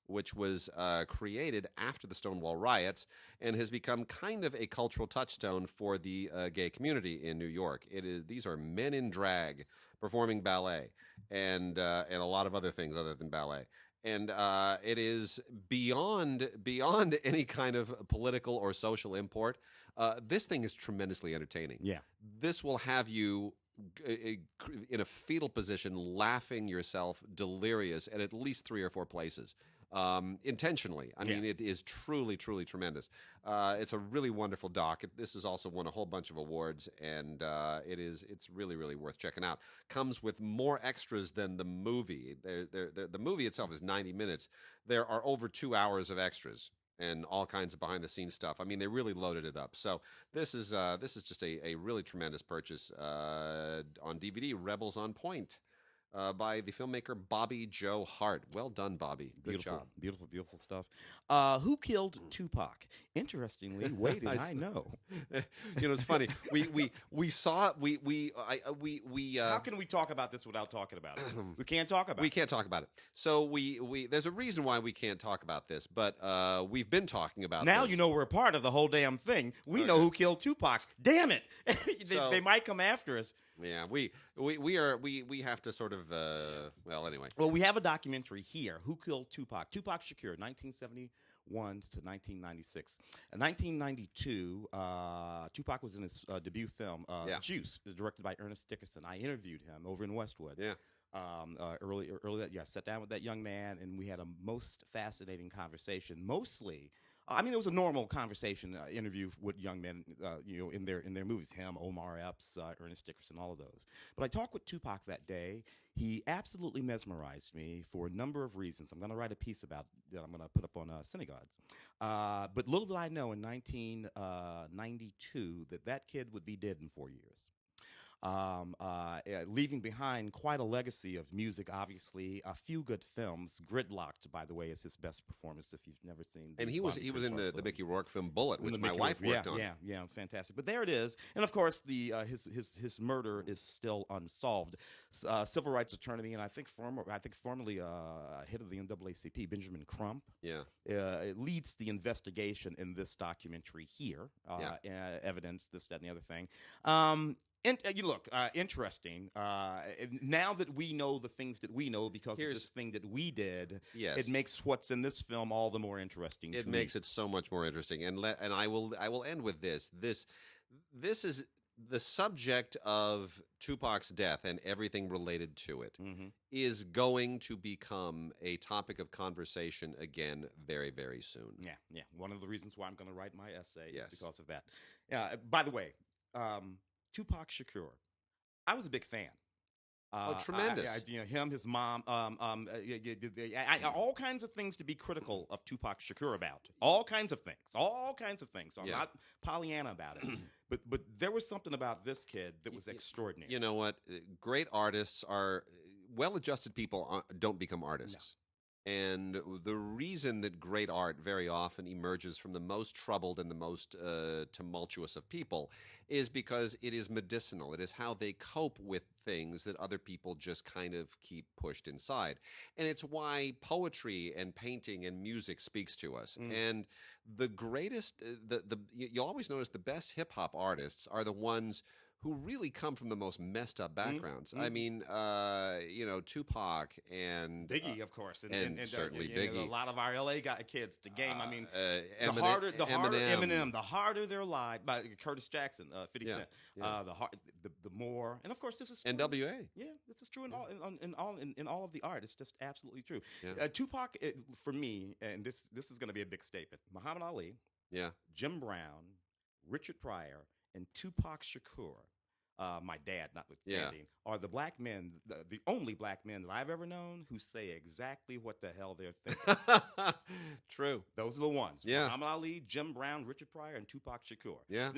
which was created after the Stonewall riots and has become kind of a cultural touchstone for the gay community in New York. These are men in drag performing ballet and a lot of other things other than ballet. And it is beyond any kind of political or social import. This thing is tremendously entertaining. Yeah. This will have you in a fetal position, laughing yourself delirious at least 3 or 4 places. Intentionally. I mean, it is truly, truly tremendous. It's a really wonderful doc. This has also won a whole bunch of awards, and it's really, really worth checking out. Comes with more extras than the movie. The movie itself is 90 minutes. There are over 2 hours of extras and all kinds of behind-the-scenes stuff. I mean, they really loaded it up. So this is just a really tremendous purchase on DVD. Rebels on Pointe. By the filmmaker Bobby Joe Hart. Well done, Bobby. Good job. Beautiful, beautiful stuff. Who killed Tupac? Interestingly, Wade and I know. It's funny. We saw How can we talk about this without talking about it? We can't talk about it. We can't talk about it. So there's a reason why we can't talk about this, but we've been talking about now. This. You know we're a part of the whole damn thing. We know who killed Tupac. Damn it! they might come after us. Yeah, we have to sort of anyway. Well, we have a documentary here. Who killed Tupac? Tupac Shakur, 1971 to 1996. In 1992, Tupac was in his debut film, Juice, directed by Ernest Dickerson. I interviewed him over in Westwood. Yeah. Early that year, I sat down with that young man, and we had a most fascinating conversation. Mostly. It was a normal conversation, interview with young men, in their movies. Him, Omar Epps, Ernest Dickerson, all of those. But I talked with Tupac that day. He absolutely mesmerized me for a number of reasons. I'm going to write a piece about that. I'm going to put up on DigiGods. But little did I know in 1992 that kid would be dead in 4 years. Leaving behind quite a legacy of music, obviously, a few good films. Gridlocked, by the way, is his best performance if you've never seen. And he was in the Mickey Rourke film Bullet, which my wife worked on. Yeah, fantastic. But there it is. And of course, his murder is still unsolved. Civil rights attorney, and I think formerly head of the NAACP, Benjamin Crump. Leads the investigation in this documentary here. Evidence, this, that, and the other thing. And you look interesting. Now that we know the things that we know because of this thing that we did, it makes what's in this film all the more interesting. It makes it so much more interesting. And I will end with this. This is the subject of Tupac's death and everything related to it is going to become a topic of conversation again very, very soon. Yeah. One of the reasons why I'm going to write my essay is because of that. By the way. Tupac Shakur, I was a big fan. Tremendous! Him, his mom, all kinds of things to be critical of Tupac Shakur about. All kinds of things. So I'm not Pollyanna about it. but there was something about this kid that was extraordinary. You know what? Great artists are well-adjusted people don't become artists. And the reason that great art very often emerges from the most troubled and the most tumultuous of people is because it is medicinal. It is how they cope with things that other people just kind of keep pushed inside. And it's why poetry and painting and music speaks to us. And the greatest, you'll always notice the best hip-hop artists are the ones who really come from the most messed up backgrounds. I mean, you know, Tupac and Biggie, of course, and certainly Biggie. A lot of our LA kids, the game. I mean, Eminem, the harder Eminem, the harder their life. By Curtis Jackson, 50 Cent, the more, and of course this is true. NWA. Yeah, this is true in all of the art. It's just absolutely true. Tupac, for me, and this is going to be a big statement. Muhammad Ali, Jim Brown, Richard Pryor, and Tupac Shakur. My dad, notwithstanding, are the black men, the only black men that I've ever known who say exactly what the hell they're thinking. True. Those are the ones. Yeah. Muhammad Ali, Jim Brown, Richard Pryor, and Tupac Shakur. Yeah.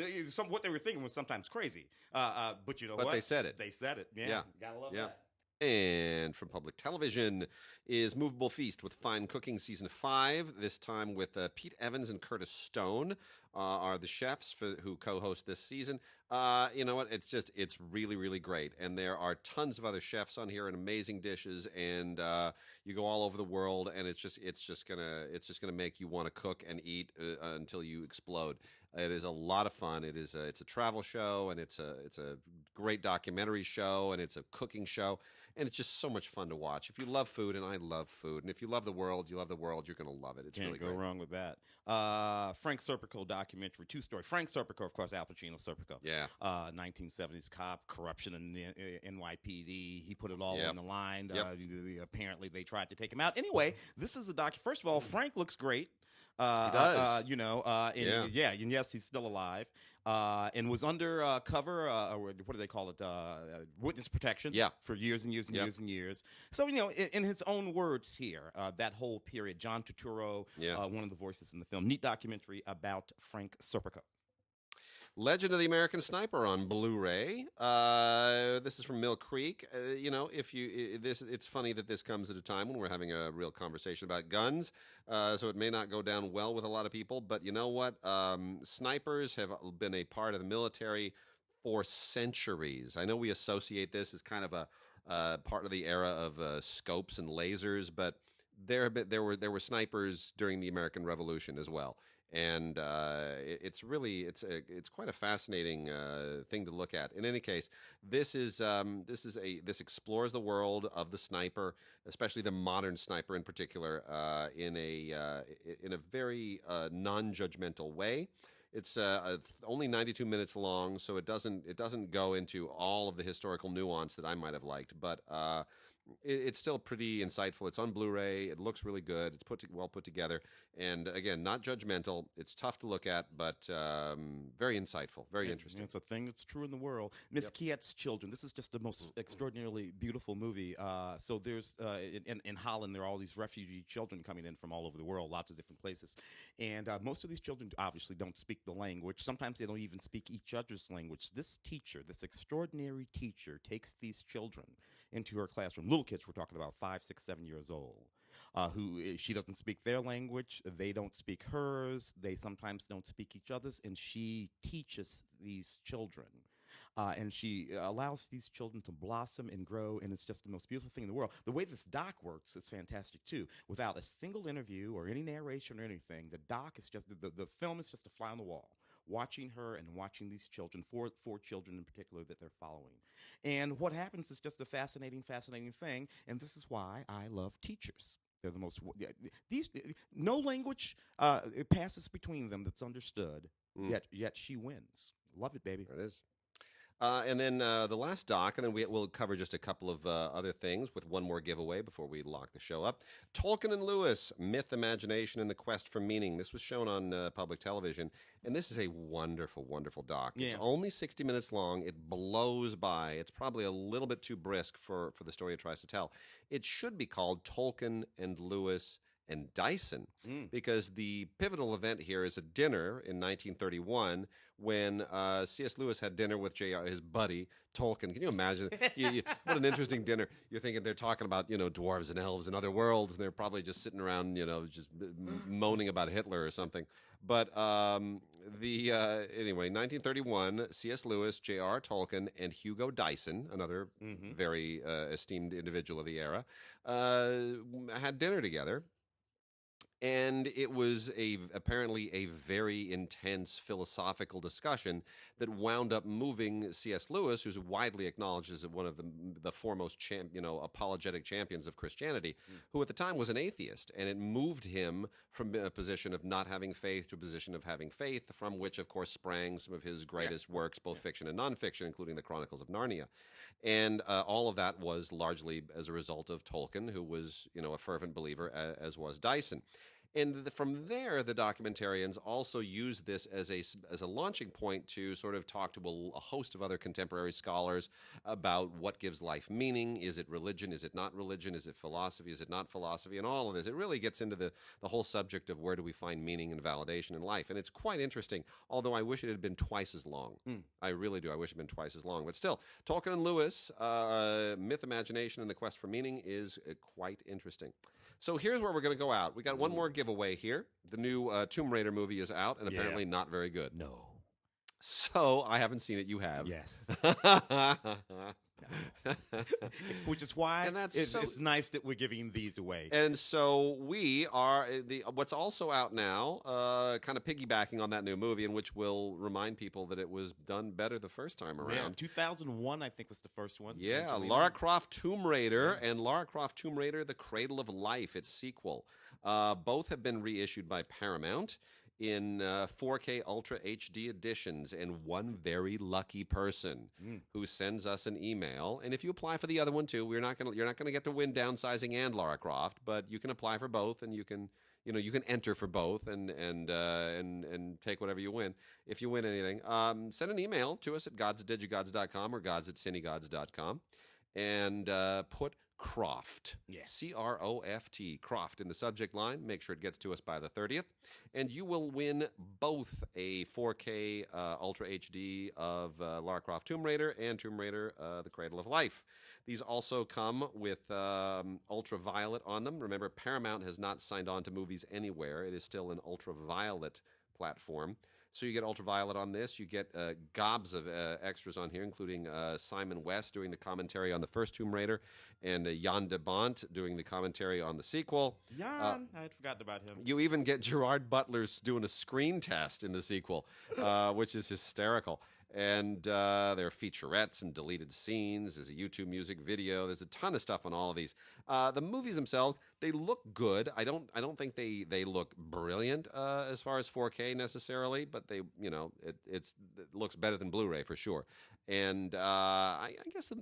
What they were thinking was sometimes crazy. But you know what? But they said it. They said it. Yeah. Gotta love that. And from public television is Moveable Feast with Fine Cooking Season 5, this time with Pete Evans and Curtis Stone are the chefs who co-host this season. You know what? It's really, really great. And there are tons of other chefs on here and amazing dishes. And you go all over the world, and it's just gonna make you want to cook and eat until you explode. It is a lot of fun. It's a travel show, and it's a great documentary show, and it's a cooking show. And it's just so much fun to watch. If you love food, and I love food, and if you love the world, you're going to love it. It's really great. Can't go wrong with that. Frank Serpico documentary, 2-story. Frank Serpico, of course, Al Pacino Serpico. Yeah. 1970s cop, corruption in the NYPD. He put it all on the line. Apparently, they tried to take him out. Anyway, this is a doc. First of all, Frank looks great. He does. And yes, he's still alive. And was under cover, what do they call it? Witness protection. For years and years and years and years. So, you know, in his own words here, that whole period, John Turturro, one of the voices in the film, neat documentary about Frank Serpico. Legend of the American Sniper on Blu-ray. This is from Mill Creek. You know, it's funny that this comes at a time when we're having a real conversation about guns. So it may not go down well with a lot of people, but you know what? Snipers have been a part of the military for centuries. I know we associate this as kind of a part of the era of scopes and lasers, but there were snipers during the American Revolution as well. And it's quite a fascinating thing to look at. In any case, this explores the world of the sniper, especially the modern sniper in particular, in a very non-judgmental way. It's only 92 minutes long, so it doesn't go into all of the historical nuance that I might have liked, but it's still pretty insightful. It's on Blu-ray. It looks really good. It's well put together. And again, not judgmental. It's tough to look at, but very insightful, very interesting. It's a thing that's true in the world. Miss Kiet's Children. This is just the most extraordinarily beautiful movie. So there's, in Holland, there are all these refugee children coming in from all over the world, lots of different places. And most of these children obviously don't speak the language. Sometimes they don't even speak each other's language. This extraordinary teacher, takes these children into her classroom. Little kids, we're talking about 5, 6, 7 years old, she doesn't speak their language. They don't speak hers. They sometimes don't speak each other's, and she teaches these children. And she allows these children to blossom and grow, and it's just the most beautiful thing in the world. The way this doc works is fantastic, too. Without a single interview or any narration or anything, the doc is just, the film is just a fly on the wall, watching her and watching these children, four children in particular that they're following. And what happens is just a fascinating thing, and this is why I love teachers. They're the most, no language it passes between them that's understood, yet she wins. Love it, baby. There it is. And then the last doc, and then we'll cover just a couple of other things with one more giveaway before we lock the show up. Tolkien and Lewis, Myth, Imagination, and the Quest for Meaning. This was shown on public television, and this is a wonderful, wonderful doc. Yeah. It's only 60 minutes long. It blows by. It's probably a little bit too brisk for the story it tries to tell. It should be called Tolkien and Lewis and Dyson, Mm. because the pivotal event here is a dinner in 1931 when C.S. Lewis had dinner with J.R., his buddy Tolkien. Can you imagine? What an interesting dinner. You're thinking they're talking about, dwarves and elves and other worlds, and they're probably just sitting around, just moaning about Hitler or something. But anyway, 1931, C.S. Lewis, J.R. Tolkien, and Hugo Dyson, another very esteemed individual of the era, had dinner together. And it was apparently a very intense philosophical discussion that wound up moving C.S. Lewis, who's widely acknowledged as one of the foremost apologetic champions of Christianity, who at the time was an atheist. And it moved him from a position of not having faith to a position of having faith, from which, of course, sprang some of his greatest works, both fiction and nonfiction, including the Chronicles of Narnia. And all of that was largely as a result of Tolkien, who was, a fervent believer, as was Dyson. And from there, the documentarians also used this as a launching point to sort of talk to a host of other contemporary scholars about what gives life meaning. Is it religion? Is it not religion? Is it philosophy? Is it not philosophy? And all of this. It really gets into the whole subject of where do we find meaning and validation in life. And it's quite interesting, although I wish it had been twice as long. I really do. I wish it had been twice as long. But still, Tolkien and Lewis, myth, imagination, and the quest for meaning is quite interesting. So here's where we're going to go out. We got one more giveaway here. The new Tomb Raider movie is out, and apparently not very good. No. So I haven't seen it. You have. Yes. Which is why it's nice that we're giving these away. And so we are what's also out now, kind of piggybacking on that new movie, in which we'll remind people that it was done better the first time around. Yeah, 2001, I think, was the first one. Yeah, Lara Croft Tomb Raider and Lara Croft Tomb Raider: The Cradle of Life, its sequel. Both have been reissued by Paramount in 4K Ultra HD editions, and one very lucky person who sends us an email. And if you apply for the other one too, you're not gonna get to win Downsizing and Lara Croft, but you can apply for both, and you can enter for both, and take whatever you win. If you win anything, send an email to us at gods@digigods.com or gods@cinegods.com, and put Croft, C-R-O-F-T, Croft in the subject line. Make sure it gets to us by the 30th, and you will win both a 4K Ultra HD of Lara Croft Tomb Raider and Tomb Raider: The Cradle of Life. These also come with ultraviolet on them. Remember, Paramount has not signed on to Movies Anywhere. It is still an ultraviolet platform. So you get ultraviolet on this. You get gobs of extras on here, including Simon West doing the commentary on the first Tomb Raider, and Jan de Bont doing the commentary on the sequel. Jan, I had forgotten about him. You even get Gerard Butler doing a screen test in the sequel, which is hysterical. And there are featurettes and deleted scenes. There's a YouTube music video. There's a ton of stuff on all of these. The movies themselves, they look good. I don't think they look brilliant as far as 4K necessarily, but they it looks better than Blu-ray for sure. And I guess I'm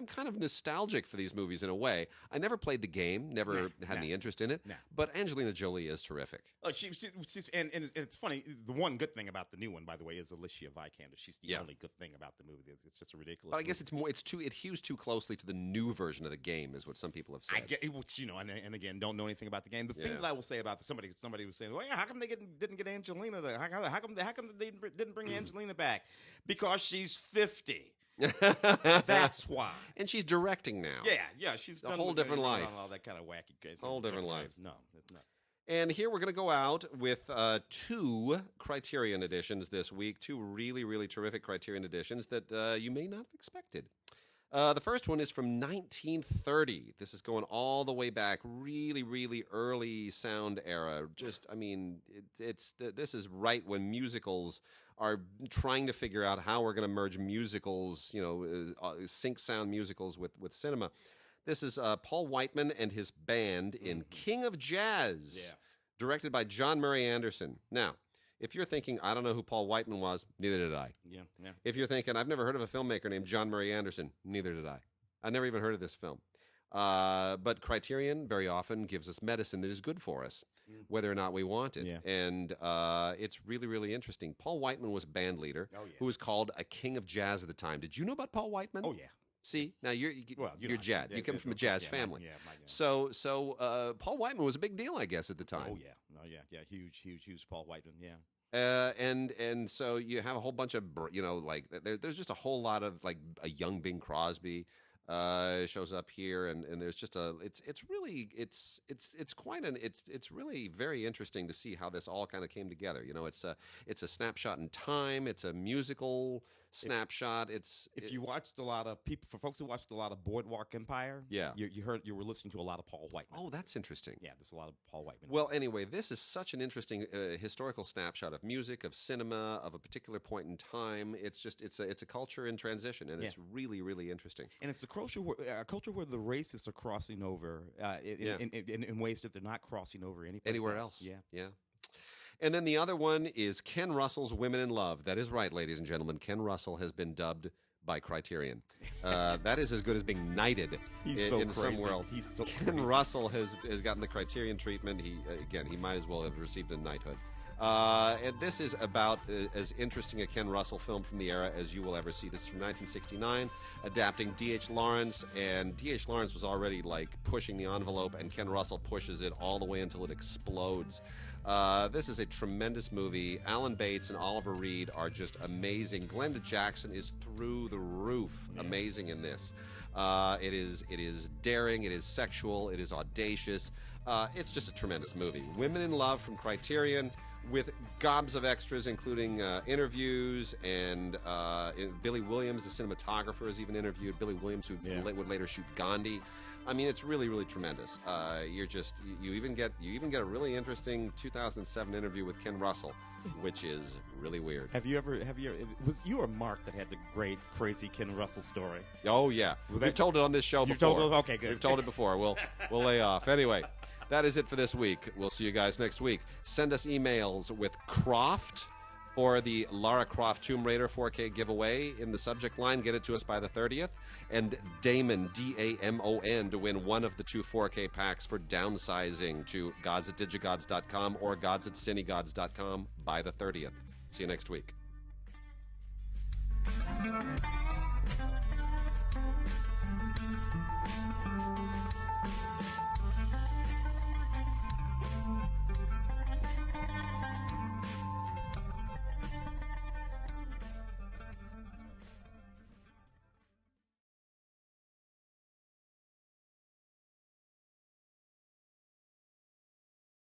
kind of nostalgic for these movies in a way. I never played the game, never had any interest in it. But Angelina Jolie is terrific. She's and it's funny. The one good thing about the new one, by the way, is Alicia Vikander. She's the only good thing about the movie. It's just a ridiculous. But I guess it hews too closely to the new version of the game, is what some people have said. I get, and again, don't know anything about the game. The thing that I will say about somebody was saying, well, how come they didn't get Angelina there? How come they didn't bring Angelina back? Because she's 50. That's why. And she's directing now. Yeah, she's a whole different life. All that kind of wacky crazy. Whole different life. No, it's nuts. And here we're going to go out with two Criterion editions this week. Two really, really terrific Criterion editions that you may not have expected. The first one is from 1930. This is going all the way back, really, really early sound era. This is right when musicals are trying to figure out how we're going to merge musicals, sync sound musicals with cinema. This is Paul Whiteman and his band in King of Jazz, directed by John Murray Anderson. Now, if you're thinking, I don't know who Paul Whiteman was, neither did I. Yeah. If you're thinking, I've never heard of a filmmaker named John Murray Anderson, neither did I. I never even heard of this film. But Criterion very often gives us medicine that is good for us, whether or not we want it. Yeah. And it's really, really interesting. Paul Whiteman was a band leader who was called a king of jazz at the time. Did you know about Paul Whiteman? Oh, yeah. See, now you're not- jazz. You come from a jazz family. So Paul Whiteman was a big deal, I guess, at the time. Oh yeah, huge Paul Whiteman. Yeah. And so you have a whole bunch of like there's just a whole lot of like a young Bing Crosby shows up here, and there's just it's really very interesting to see how this all kind of came together. It's a snapshot in time. It's a musical snapshot. If you watched a lot of people, for folks who watched a lot of Boardwalk Empire, you were listening to a lot of Paul Whiteman. Oh, that's interesting. Yeah, there's a lot of Paul Whiteman. Well, anyway, this is such an interesting historical snapshot of music, of cinema, of a particular point in time. It's a culture in transition, and it's really, really interesting. And it's a culture where the races are crossing over in ways that they're not crossing over anywhere else. Yeah. And then the other one is Ken Russell's Women in Love. That is right, ladies and gentlemen. Ken Russell has been dubbed by Criterion. That is as good as being knighted in some world. Ken Russell has gotten the Criterion treatment. He might as well have received a knighthood. And this is about as interesting a Ken Russell film from the era as you will ever see. This is from 1969, adapting D.H. Lawrence, and D.H. Lawrence was already like pushing the envelope, and Ken Russell pushes it all the way until it explodes. This is a tremendous movie. Alan Bates and Oliver Reed are just amazing. Glenda Jackson is through the roof, amazing in this. It is daring, it is sexual, it is audacious. It's just a tremendous movie. Women in Love from Criterion, with gobs of extras, including interviews, and Billy Williams, the cinematographer, is even interviewed. Billy Williams, who would later shoot Gandhi. I mean, it's really, really tremendous. You even get a really interesting 2007 interview with Ken Russell, which is really weird. Was you or Mark that had the great crazy Ken Russell story? Oh yeah, we've told it on this show before. Told it? Okay, good. We've told it before. We'll lay off anyway. That is it for this week. We'll see you guys next week. Send us emails with Croft or the Lara Croft Tomb Raider 4K giveaway in the subject line. Get it to us by the 30th. And Damon, D-A-M-O-N, to win one of the 2 4K packs for downsizing to gods@digigods.com or gods@cinegods.com by the 30th. See you next week.